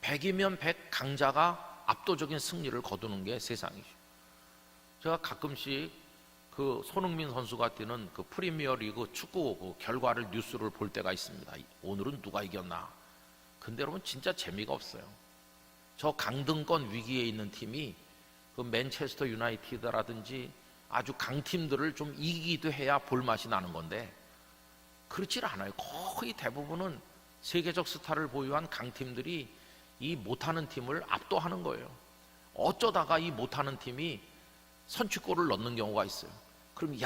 100이면 100 강자가 압도적인 승리를 거두는 게 세상이죠. 제가 가끔씩 그 손흥민 선수가 뛰는 그 프리미어 리그 축구 그 결과를 뉴스를 볼 때가 있습니다. 오늘은 누가 이겼나. 근데 여러분, 진짜 재미가 없어요. 저 강등권 위기에 있는 팀이 그 맨체스터 유나이티드라든지 아주 강팀들을 좀 이기기도 해야 볼맛이 나는 건데, 그렇지 않아요. 거의 대부분은 세계적 스타를 보유한 강팀들이 이 못하는 팀을 압도하는 거예요. 어쩌다가 이 못하는 팀이 선취골을 넣는 경우가 있어요. 그럼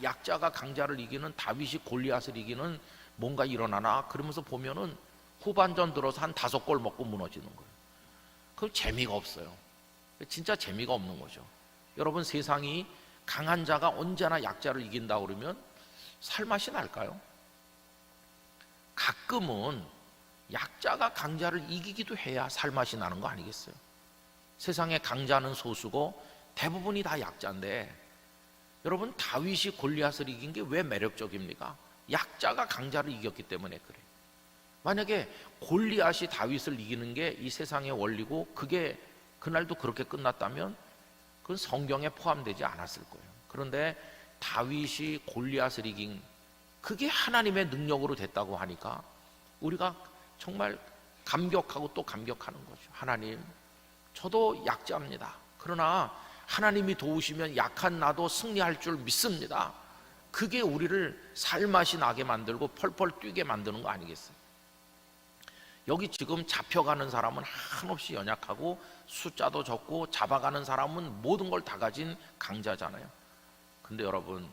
약자가 강자를 이기는, 다윗이 골리앗을 이기는 뭔가 일어나나, 그러면서 보면은 후반전 들어서 한 5골 먹고 무너지는 거예요. 그 재미가 없어요. 진짜 재미가 없는 거죠. 여러분, 세상이 강한 자가 언제나 약자를 이긴다 그러면 살맛이 날까요? 가끔은 약자가 강자를 이기기도 해야 살맛이 나는 거 아니겠어요? 세상에 강자는 소수고 대부분이 다 약자인데, 여러분, 다윗이 골리앗을 이긴 게 왜 매력적입니까? 약자가 강자를 이겼기 때문에 그래요. 만약에 골리앗이 다윗을 이기는 게 이 세상의 원리고 그게 그날도 그렇게 끝났다면 그건 성경에 포함되지 않았을 거예요. 그런데 다윗이 골리앗을 이긴 그게 하나님의 능력으로 됐다고 하니까 우리가 정말 감격하고 또 감격하는 거죠. 하나님, 저도 약자입니다. 그러나 하나님이 도우시면 약한 나도 승리할 줄 믿습니다. 그게 우리를 살맛이 나게 만들고 펄펄 뛰게 만드는 거 아니겠어요? 여기 지금 잡혀가는 사람은 한없이 연약하고 숫자도 적고, 잡아가는 사람은 모든 걸 다 가진 강자잖아요. 근데 여러분,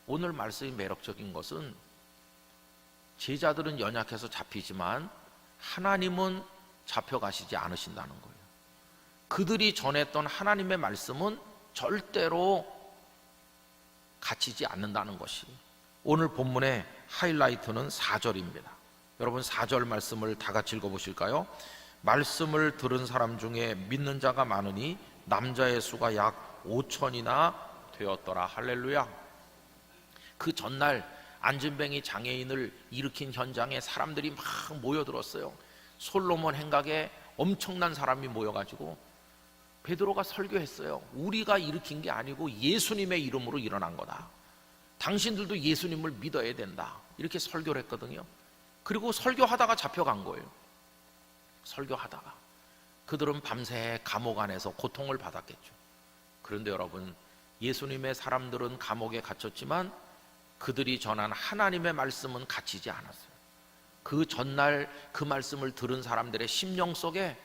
오늘 말씀이 매력적인 것은 제자들은 연약해서 잡히지만 하나님은 잡혀가시지 않으신다는 거예요. 그들이 전했던 하나님의 말씀은 절대로 갇히지 않는다는 것이 오늘 본문의 하이라이트는 4절입니다. 여러분, 4절 말씀을 다 같이 읽어보실까요? 말씀을 들은 사람 중에 믿는 자가 많으니 남자의 수가 약 5천이나 되었더라. 할렐루야. 그 전날 안진뱅이 장애인을 일으킨 현장에 사람들이 막 모여들었어요. 솔로몬 행각에 엄청난 사람이 모여가지고 베드로가 설교했어요. 우리가 일으킨 게 아니고 예수님의 이름으로 일어난 거다. 당신들도 예수님을 믿어야 된다. 이렇게 설교를 했거든요. 그리고 설교하다가 잡혀간 거예요. 설교하다가. 그들은 밤새 감옥 안에서 고통을 받았겠죠. 그런데 여러분, 예수님의 사람들은 감옥에 갇혔지만 그들이 전한 하나님의 말씀은 갇히지 않았어요. 그 전날 그 말씀을 들은 사람들의 심령 속에,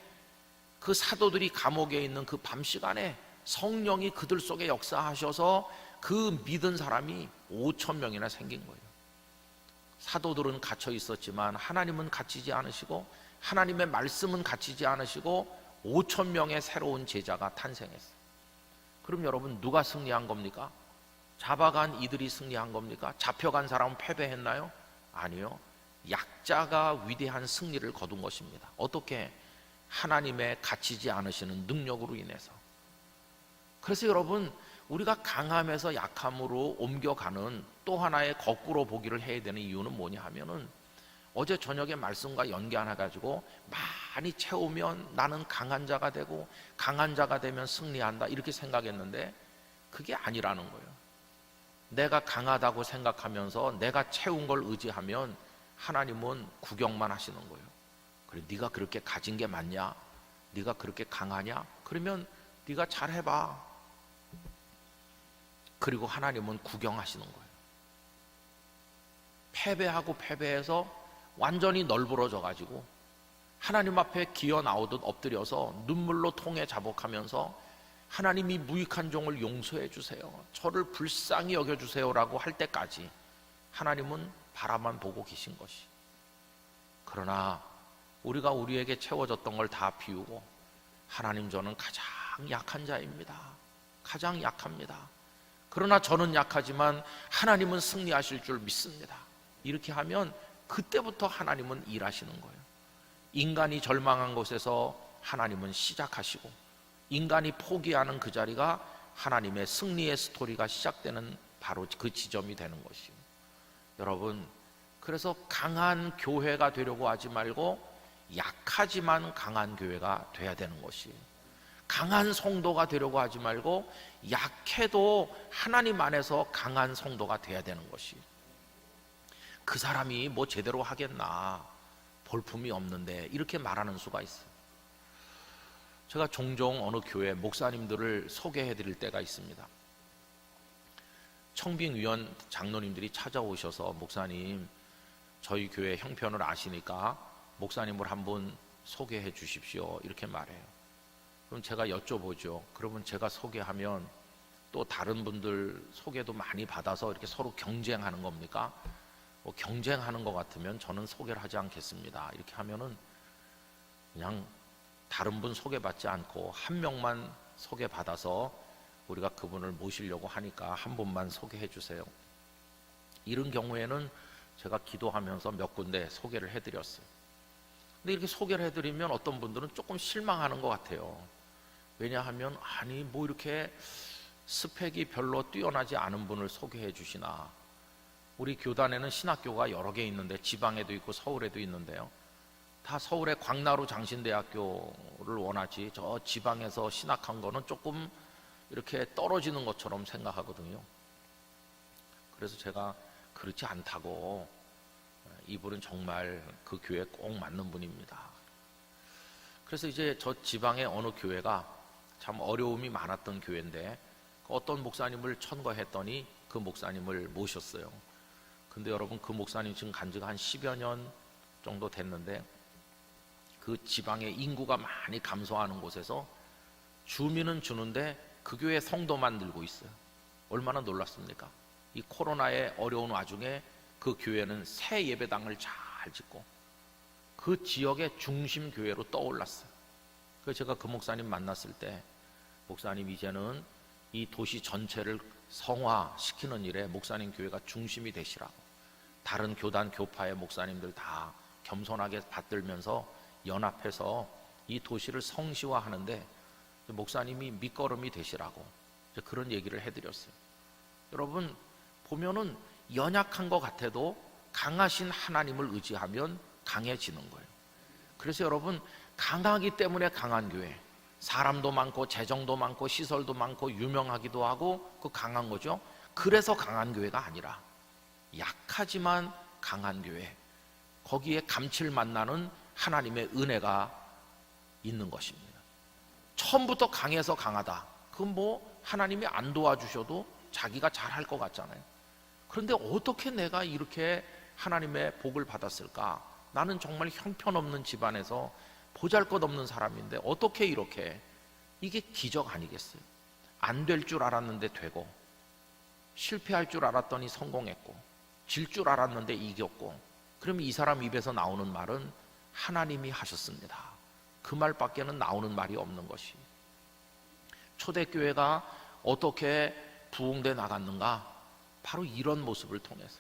그 사도들이 감옥에 있는 그 밤 시간에 성령이 그들 속에 역사하셔서 그 믿은 사람이 5천 명이나 생긴 거예요. 사도들은 갇혀 있었지만 하나님은 갇히지 않으시고, 하나님의 말씀은 갇히지 않으시고 5천 명의 새로운 제자가 탄생했어요. 그럼 여러분, 누가 승리한 겁니까? 잡아간 이들이 승리한 겁니까? 잡혀간 사람은 패배했나요? 아니요. 약자가 위대한 승리를 거둔 것입니다. 어떻게? 하나님의 갇히지 않으시는 능력으로 인해서. 그래서 여러분, 우리가 강함에서 약함으로 옮겨가는 또 하나의 거꾸로 보기를 해야 되는 이유는 뭐냐 하면은, 어제 저녁에 말씀과 연계하가지고 많이 채우면 나는 강한 자가 되고 강한 자가 되면 승리한다 이렇게 생각했는데 그게 아니라는 거예요. 내가 강하다고 생각하면서 내가 채운 걸 의지하면 하나님은 구경만 하시는 거예요. 그래, 네가 그렇게 가진 게 맞냐? 네가 그렇게 강하냐? 그러면 네가 잘해봐. 그리고 하나님은 구경하시는 거예요. 패배하고 패배해서 완전히 널브러져 가지고 하나님 앞에 기어 나오듯 엎드려서 눈물로 통해 자복하면서 하나님이 무익한 종을 용서해 주세요, 저를 불쌍히 여겨 주세요라고 할 때까지 하나님은 바라만 보고 계신 것이. 그러나 우리가 우리에게 채워졌던 걸 다 비우고 하나님, 저는 가장 약한 자입니다. 가장 약합니다. 그러나 저는 약하지만 하나님은 승리하실 줄 믿습니다. 이렇게 하면 그때부터 하나님은 일하시는 거예요. 인간이 절망한 곳에서 하나님은 시작하시고 인간이 포기하는 그 자리가 하나님의 승리의 스토리가 시작되는 바로 그 지점이 되는 것이요. 여러분, 그래서 강한 교회가 되려고 하지 말고 약하지만 강한 교회가 돼야 되는 것이에요. 강한 성도가 되려고 하지 말고 약해도 하나님 안에서 강한 성도가 돼야 되는 것이에요. 그 사람이 뭐 제대로 하겠나, 볼품이 없는데, 이렇게 말하는 수가 있어요. 제가 종종 어느 교회 목사님들을 소개해 드릴 때가 있습니다. 청빙위원 장로님들이 찾아오셔서, 목사님, 저희 교회 형편을 아시니까 목사님을 한번 소개해 주십시오, 이렇게 말해요. 그럼 제가 여쭤보죠. 그러면 제가 소개하면 또 다른 분들 소개도 많이 받아서 이렇게 서로 경쟁하는 겁니까? 경쟁하는 것 같으면 저는 소개를 하지 않겠습니다, 이렇게 하면은 그냥 다른 분 소개받지 않고 한 명만 소개받아서 우리가 그분을 모시려고 하니까 한 분만 소개해 주세요. 이런 경우에는 제가 기도하면서 몇 군데 소개를 해드렸어요. 근데 이렇게 소개를 해드리면 어떤 분들은 조금 실망하는 것 같아요. 왜냐하면 아니 뭐 이렇게 스펙이 별로 뛰어나지 않은 분을 소개해 주시나. 우리 교단에는 신학교가 여러 개 있는데, 지방에도 있고 서울에도 있는데요, 다 서울의 광나루 장신대학교를 원하지 저 지방에서 신학한 거는 조금 이렇게 떨어지는 것처럼 생각하거든요. 그래서 제가 그렇지 않다고, 이분은 정말 그 교회에 꼭 맞는 분입니다. 그래서 이제 저 지방의 어느 교회가 참 어려움이 많았던 교회인데 어떤 목사님을 천거했더니 그 목사님을 모셨어요. 근데 여러분, 그 목사님 지금 간 지가 한 10여 년 정도 됐는데 그 지방의 인구가 많이 감소하는 곳에서 주민은 주는데 그 교회 성도만 늘고 있어요. 얼마나 놀랍습니까? 이 코로나의 어려운 와중에 그 교회는 새 예배당을 잘 짓고 그 지역의 중심 교회로 떠올랐어요. 그래서 제가 그 목사님 만났을 때, 목사님, 이제는 이 도시 전체를 성화시키는 일에 목사님 교회가 중심이 되시라고, 다른 교단 교파의 목사님들 다 겸손하게 받들면서 연합해서 이 도시를 성시화하는데 목사님이 밑거름이 되시라고 그런 얘기를 해드렸어요. 여러분, 보면은 연약한 것 같아도 강하신 하나님을 의지하면 강해지는 거예요. 그래서 여러분, 강하기 때문에 강한 교회, 사람도 많고 재정도 많고 시설도 많고 유명하기도 하고 그 강한 거죠. 그래서 강한 교회가 아니라 약하지만 강한 교회, 거기에 감칠맛 나는 하나님의 은혜가 있는 것입니다. 처음부터 강해서 강하다, 그건 뭐 하나님이 안 도와주셔도 자기가 잘할 것 같잖아요. 그런데 어떻게 내가 이렇게 하나님의 복을 받았을까? 나는 정말 형편없는 집안에서 보잘것없는 사람인데 어떻게 이렇게, 이게 기적 아니겠어요? 안 될 줄 알았는데 되고, 실패할 줄 알았더니 성공했고, 질 줄 알았는데 이겼고, 그러면 이 사람 입에서 나오는 말은 하나님이 하셨습니다, 그 말밖에는 나오는 말이 없는 것이. 초대교회가 어떻게 부흥돼 나갔는가? 바로 이런 모습을 통해서.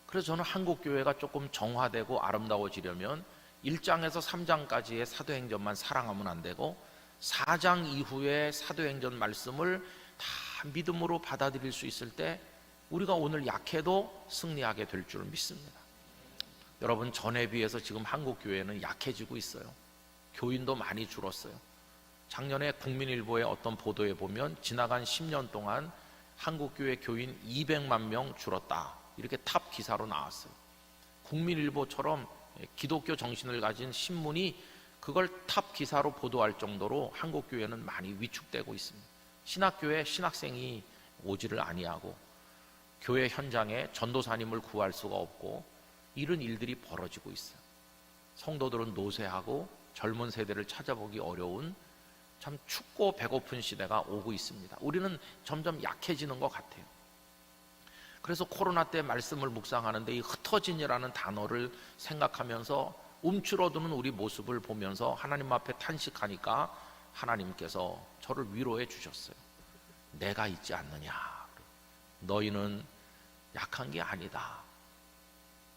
그래서 저는 한국교회가 조금 정화되고 아름다워지려면 1장에서 3장까지의 사도행전만 사랑하면 안 되고 4장 이후의 사도행전 말씀을 다 믿음으로 받아들일 수 있을 때 우리가 오늘 약해도 승리하게 될 줄 믿습니다. 여러분, 전에 비해서 지금 한국 교회는 약해지고 있어요. 교인도 많이 줄었어요. 작년에 국민일보의 어떤 보도에 보면 지나간 10년 동안 한국 교회 교인 200만 명 줄었다, 이렇게 탑 기사로 나왔어요. 국민일보처럼 기독교 정신을 가진 신문이 그걸 탑 기사로 보도할 정도로 한국 교회는 많이 위축되고 있습니다. 신학교에 신학생이 오지를 아니하고 교회 현장에 전도사님을 구할 수가 없고 이런 일들이 벌어지고 있어요. 성도들은 노쇠하고 젊은 세대를 찾아보기 어려운 참 춥고 배고픈 시대가 오고 있습니다. 우리는 점점 약해지는 것 같아요. 그래서 코로나 때 말씀을 묵상하는데 이 흩어진이라는 단어를 생각하면서 움츠러드는 우리 모습을 보면서 하나님 앞에 탄식하니까 하나님께서 저를 위로해 주셨어요. 내가 있지 않느냐, 너희는 약한 게 아니다.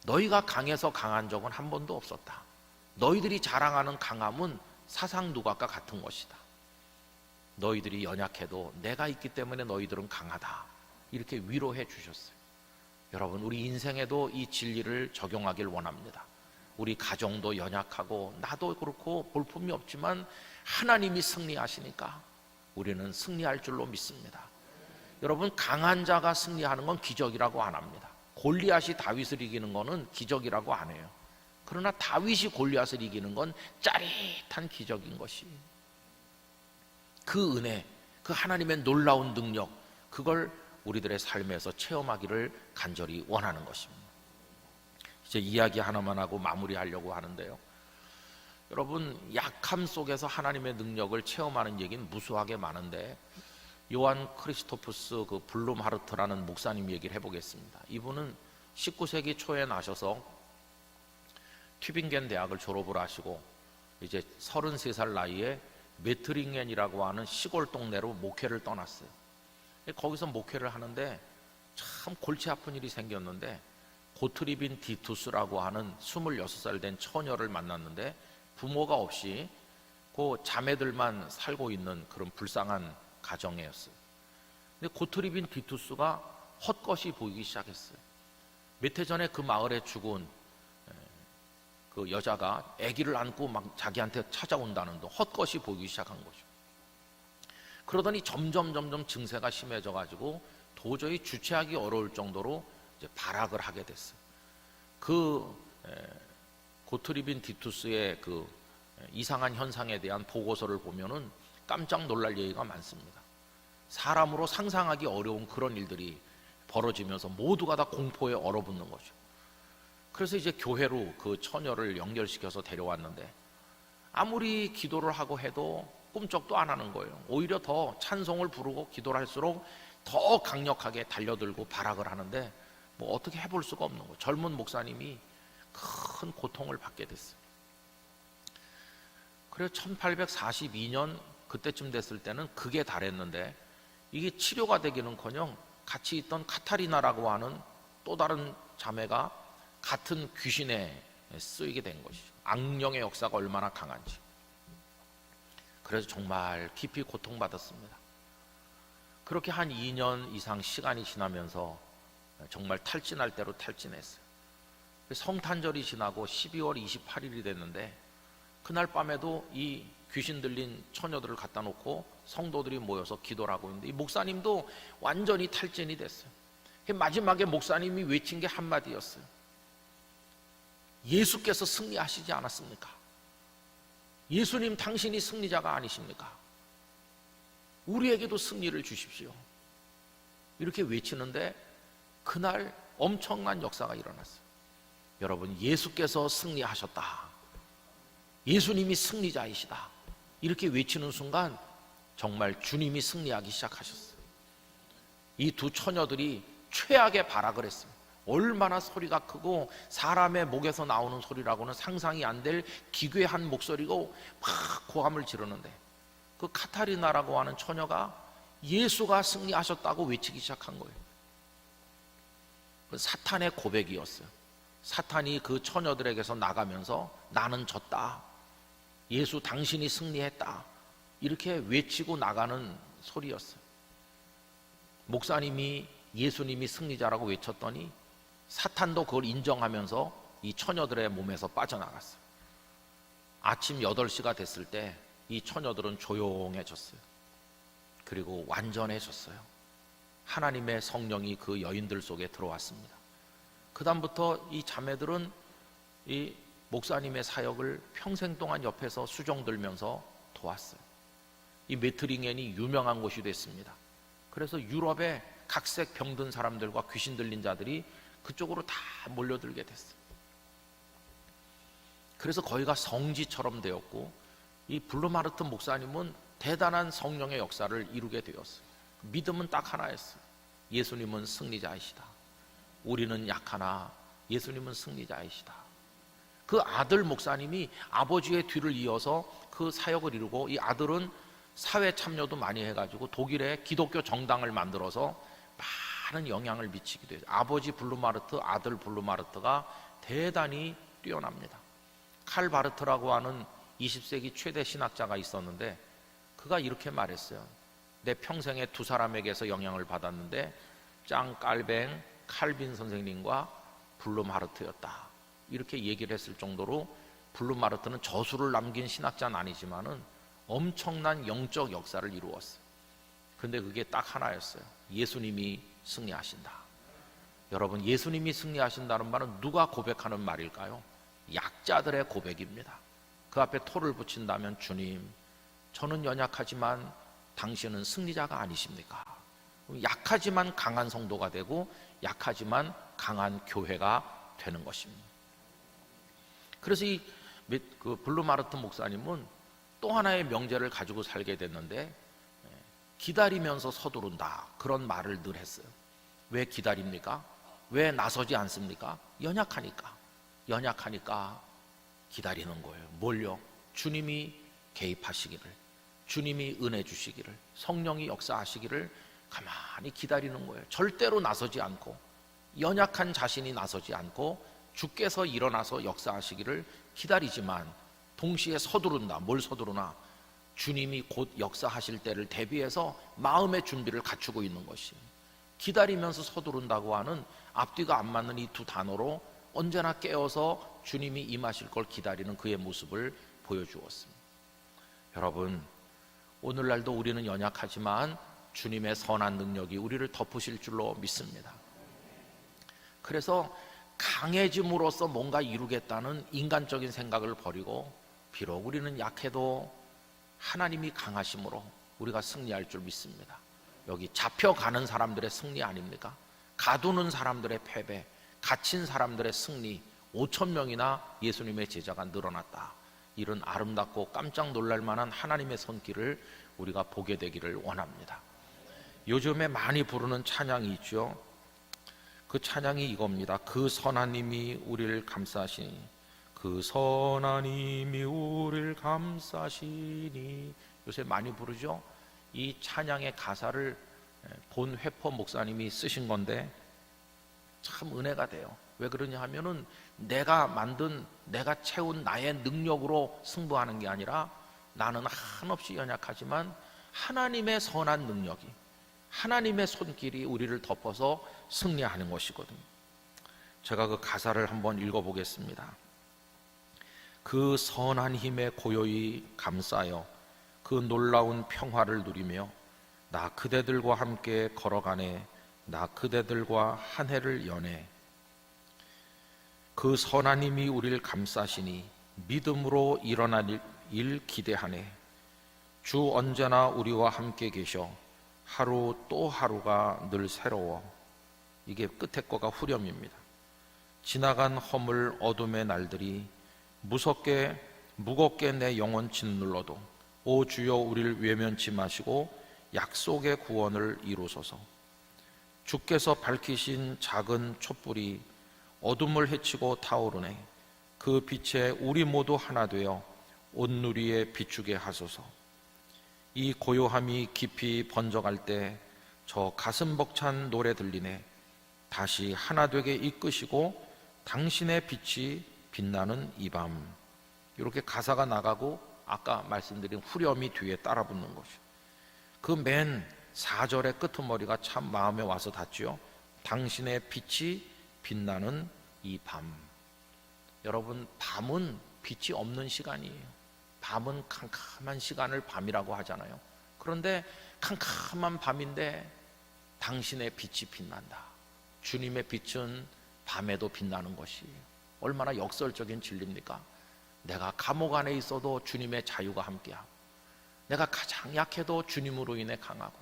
너희가 강해서 강한 적은 한 번도 없었다. 너희들이 자랑하는 강함은 사상 누각과 같은 것이다. 너희들이 연약해도 내가 있기 때문에 너희들은 강하다. 이렇게 위로해 주셨어요. 여러분, 우리 인생에도 이 진리를 적용하길 원합니다. 우리 가정도 연약하고 나도 그렇고 볼품이 없지만 하나님이 승리하시니까 우리는 승리할 줄로 믿습니다. 여러분, 강한 자가 승리하는 건 기적이라고 안 합니다. 골리앗이 다윗을 이기는 거는 기적이라고 안 해요. 그러나 다윗이 골리앗을 이기는 건 짜릿한 기적인 것이, 그 은혜, 그 하나님의 놀라운 능력, 그걸 우리들의 삶에서 체험하기를 간절히 원하는 것입니다. 이제 이야기 하나만 하고 마무리하려고 하는데요, 여러분, 약함 속에서 하나님의 능력을 체험하는 얘기는 무수하게 많은데 요한 크리스토프스 그 블룸하르트라는 목사님 얘기를 해보겠습니다. 이분은 19세기 초에 나셔서 튜빙겐 대학을 졸업을 하시고 이제 33살 나이에 메트링겐이라고 하는 시골 동네로 목회를 떠났어요. 거기서 목회를 하는데 참 골치 아픈 일이 생겼는데 고트리빈 디투스라고 하는 26살 된 처녀를 만났는데 부모가 없이 그 자매들만 살고 있는 그런 불쌍한 가정이었어요. 근데 고트리빈 디투스가 헛것이 보이기 시작했어요. 몇 해 전에 그 마을에 죽은 그 여자가 아기를 안고 막 자기한테 찾아온다는 둥, 헛것이 보이기 시작한 거죠. 그러더니 점점 증세가 심해져 가지고 도저히 주체하기 어려울 정도로 이제 발악을 하게 됐어요. 그 고트리빈 디투스의 그 이상한 현상에 대한 보고서를 보면은 깜짝 놀랄 얘기가 많습니다. 사람으로 상상하기 어려운 그런 일들이 벌어지면서 모두가 다 공포에 얼어붙는 거죠. 그래서 이제 교회로 그 처녀를 연결시켜서 데려왔는데 아무리 기도를 하고 해도 꿈쩍도 안 하는 거예요. 오히려 더 찬송을 부르고 기도를 할수록 더 강력하게 달려들고 발악을 하는데 뭐 어떻게 해볼 수가 없는 거예요. 젊은 목사님이 큰 고통을 받게 됐어요. 그래서 1842년 그때쯤 됐을 때는 극에 달했는데 이게 치료가 되기는커녕 같이 있던 카타리나라고 하는 또 다른 자매가 같은 귀신에 쓰이게 된 것이죠. 악령의 역사가 얼마나 강한지. 그래서 정말 깊이 고통받았습니다. 그렇게 한 2년 이상 시간이 지나면서 정말 탈진할 대로 탈진했어요. 성탄절이 지나고 12월 28일이 됐는데 그날 밤에도 이 귀신 들린 처녀들을 갖다 놓고 성도들이 모여서 기도를 하고 있는데 이 목사님도 완전히 탈진이 됐어요. 마지막에 목사님이 외친 게 한마디였어요. 예수께서 승리하시지 않았습니까? 예수님, 당신이 승리자가 아니십니까? 우리에게도 승리를 주십시오. 이렇게 외치는데 그날 엄청난 역사가 일어났어요. 여러분, 예수께서 승리하셨다, 예수님이 승리자이시다, 이렇게 외치는 순간 정말 주님이 승리하기 시작하셨어요. 이 두 처녀들이 최악의 발악을 했습니다. 얼마나 소리가 크고 사람의 목에서 나오는 소리라고는 상상이 안 될 기괴한 목소리고 막 고함을 지르는데 그 카타리나라고 하는 처녀가 예수가 승리하셨다고 외치기 시작한 거예요. 그 사탄의 고백이었어요. 사탄이 그 처녀들에게서 나가면서 나는 졌다, 예수 당신이 승리했다, 이렇게 외치고 나가는 소리였어요. 목사님이 예수님이 승리자라고 외쳤더니 사탄도 그걸 인정하면서 이 처녀들의 몸에서 빠져나갔어요. 아침 8시가 됐을 때 이 처녀들은 조용해졌어요. 그리고 완전해졌어요. 하나님의 성령이 그 여인들 속에 들어왔습니다. 그 다음부터 이 자매들은 이 목사님의 사역을 평생 동안 옆에서 수종 들면서 도왔어요. 이 메트링엔이 유명한 곳이 됐습니다. 그래서 유럽의 각색 병든 사람들과 귀신 들린 자들이 그쪽으로 다 몰려들게 됐어요. 그래서 거기가 성지처럼 되었고, 이 블루마르트 목사님은 대단한 성령의 역사를 이루게 되었어요. 믿음은 딱 하나였어요. 예수님은 승리자이시다. 우리는 약하나 예수님은 승리자이시다. 그 아들 목사님이 아버지의 뒤를 이어서 그 사역을 이루고, 이 아들은 사회 참여도 많이 해가지고 독일에 기독교 정당을 만들어서 많은 영향을 미치기도 해요. 아버지 블루마르트, 아들 블루마르트가 대단히 뛰어납니다. 칼 바르트라고 하는 20세기 최대 신학자가 있었는데, 그가 이렇게 말했어요. 내 평생에 두 사람에게서 영향을 받았는데 짱 깔뱅 칼빈 선생님과 블루마르트였다. 이렇게 얘기를 했을 정도로 블루마르트는 저수를 남긴 신학자는 아니지만은 엄청난 영적 역사를 이루었어요. 근데 그게 딱 하나였어요. 예수님이 승리하신다. 여러분, 예수님이 승리하신다는 말은 누가 고백하는 말일까요? 약자들의 고백입니다. 그 앞에 토를 붙인다면, 주님, 저는 연약하지만 당신은 승리자가 아니십니까? 약하지만 강한 성도가 되고 약하지만 강한 교회가 되는 것입니다. 그래서 그 블루마르트 목사님은 또 하나의 명제를 가지고 살게 됐는데, 기다리면서 서두른다, 그런 말을 늘 했어요. 왜 기다립니까? 왜 나서지 않습니까? 연약하니까 기다리는 거예요. 뭘요? 주님이 개입하시기를, 주님이 은혜 주시기를, 성령이 역사하시기를 가만히 기다리는 거예요. 절대로 나서지 않고, 연약한 자신이 나서지 않고 주께서 일어나서 역사하시기를 기다리지만 동시에 서두른다. 뭘 서두르나? 주님이 곧 역사하실 때를 대비해서 마음의 준비를 갖추고 있는 것이, 기다리면서 서두른다고 하는 앞뒤가 안 맞는 이 두 단어로 언제나 깨어서 주님이 임하실 걸 기다리는 그의 모습을 보여주었습니다. 여러분, 오늘날도 우리는 연약하지만 주님의 선한 능력이 우리를 덮으실 줄로 믿습니다. 그래서 강해짐으로써 뭔가 이루겠다는 인간적인 생각을 버리고, 비록 우리는 약해도 하나님이 강하심으로 우리가 승리할 줄 믿습니다. 여기 잡혀가는 사람들의 승리 아닙니까? 가두는 사람들의 패배, 갇힌 사람들의 승리, 5,000명이나 예수님의 제자가 늘어났다. 이런 아름답고 깜짝 놀랄 만한 하나님의 손길을 우리가 보게 되기를 원합니다. 요즘에 많이 부르는 찬양이 있죠. 그 찬양이 이겁니다. 그 선하님이 우리를 감싸시니, 그 선하님이 우리를 감싸시니. 요새 많이 부르죠. 이 찬양의 가사를 본 회포 목사님이 쓰신 건데 참 은혜가 돼요. 왜 그러냐 하면은 내가 만든, 내가 채운 나의 능력으로 승부하는 게 아니라, 나는 한없이 연약하지만 하나님의 선한 능력이, 하나님의 손길이 우리를 덮어서 승리하는 것이거든요. 제가 그 가사를 한번 읽어보겠습니다. 그 선한 힘에 고요히 감싸여 그 놀라운 평화를 누리며, 나 그대들과 함께 걸어가네, 나 그대들과 한 해를 여네. 그 선한 힘이 우리를 감싸시니 믿음으로 일어날 일 기대하네. 주 언제나 우리와 함께 계셔 하루 또 하루가 늘 새로워. 이게 끝에 거가 후렴입니다. 지나간 허물 어둠의 날들이 무겁게 내 영혼 짓눌러도, 오 주여 우리를 외면치 마시고 약속의 구원을 이루소서. 주께서 밝히신 작은 촛불이 어둠을 헤치고 타오르네. 그 빛에 우리 모두 하나 되어 온누리에 비추게 하소서. 이 고요함이 깊이 번져갈 때 저 가슴 벅찬 노래 들리네. 다시 하나 되게 이끄시고 당신의 빛이 빛나는 이 밤. 이렇게 가사가 나가고 아까 말씀드린 후렴이 뒤에 따라 붙는 것이죠. 그 맨 4절의 끄트머리가 참 마음에 와서 닿지요. 당신의 빛이 빛나는 이 밤. 여러분, 밤은 빛이 없는 시간이에요. 밤은 캄캄한 시간을 밤이라고 하잖아요. 그런데 캄캄한 밤인데 당신의 빛이 빛난다. 주님의 빛은 밤에도 빛나는 것이에요. 얼마나 역설적인 진리입니까? 내가 감옥 안에 있어도 주님의 자유가 함께하고, 내가 가장 약해도 주님으로 인해 강하고,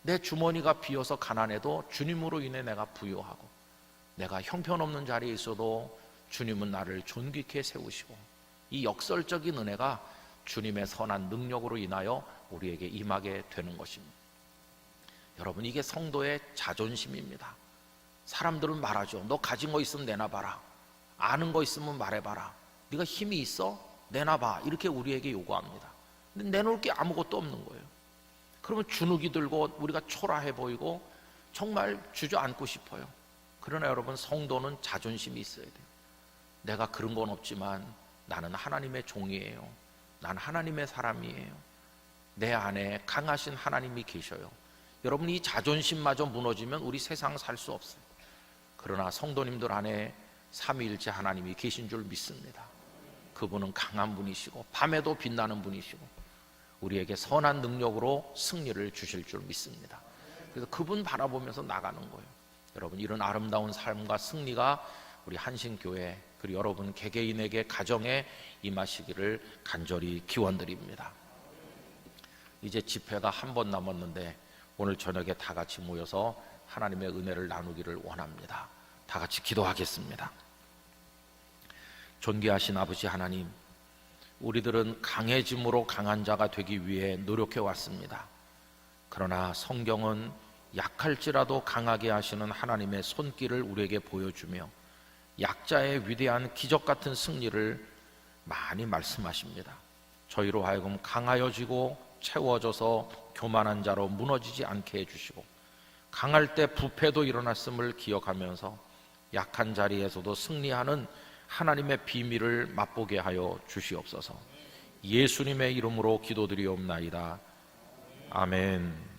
내 주머니가 비어서 가난해도 주님으로 인해 내가 부유하고, 내가 형편없는 자리에 있어도 주님은 나를 존귀케 세우시고, 이 역설적인 은혜가 주님의 선한 능력으로 인하여 우리에게 임하게 되는 것입니다. 여러분, 이게 성도의 자존심입니다. 사람들은 말하죠. 너 가진 거 있으면 내놔봐라. 아는 거 있으면 말해봐라. 네가 힘이 있어? 내놔봐. 이렇게 우리에게 요구합니다. 근데 내놓을 게 아무것도 없는 거예요. 그러면 주눅이 들고 우리가 초라해 보이고 정말 주저앉고 싶어요. 그러나 여러분, 성도는 자존심이 있어야 돼요. 내가 그런 건 없지만 나는 하나님의 종이에요. 난 하나님의 사람이에요. 내 안에 강하신 하나님이 계셔요. 여러분, 이 자존심마저 무너지면 우리 세상 살 수 없어요. 그러나 성도님들 안에 삼위일체 하나님이 계신 줄 믿습니다. 그분은 강한 분이시고 밤에도 빛나는 분이시고 우리에게 선한 능력으로 승리를 주실 줄 믿습니다. 그래서 그분 바라보면서 나가는 거예요. 여러분, 이런 아름다운 삶과 승리가 우리 한신교회 그리고 여러분 개개인에게 가정에 임하시기를 간절히 기원드립니다. 이제 집회가 한 번 남았는데 오늘 저녁에 다 같이 모여서 하나님의 은혜를 나누기를 원합니다. 다 같이 기도하겠습니다. 존귀하신 아버지 하나님, 우리들은 강해짐으로 강한 자가 되기 위해 노력해 왔습니다. 그러나 성경은 약할지라도 강하게 하시는 하나님의 손길을 우리에게 보여주며 약자의 위대한 기적 같은 승리를 많이 말씀하십니다. 저희로 하여금 강하여지고 채워져서 교만한 자로 무너지지 않게 해주시고, 강할 때 부패도 일어났음을 기억하면서 약한 자리에서도 승리하는 하나님의 비밀을 맛보게 하여 주시옵소서. 예수님의 이름으로 기도드리옵나이다. 아멘.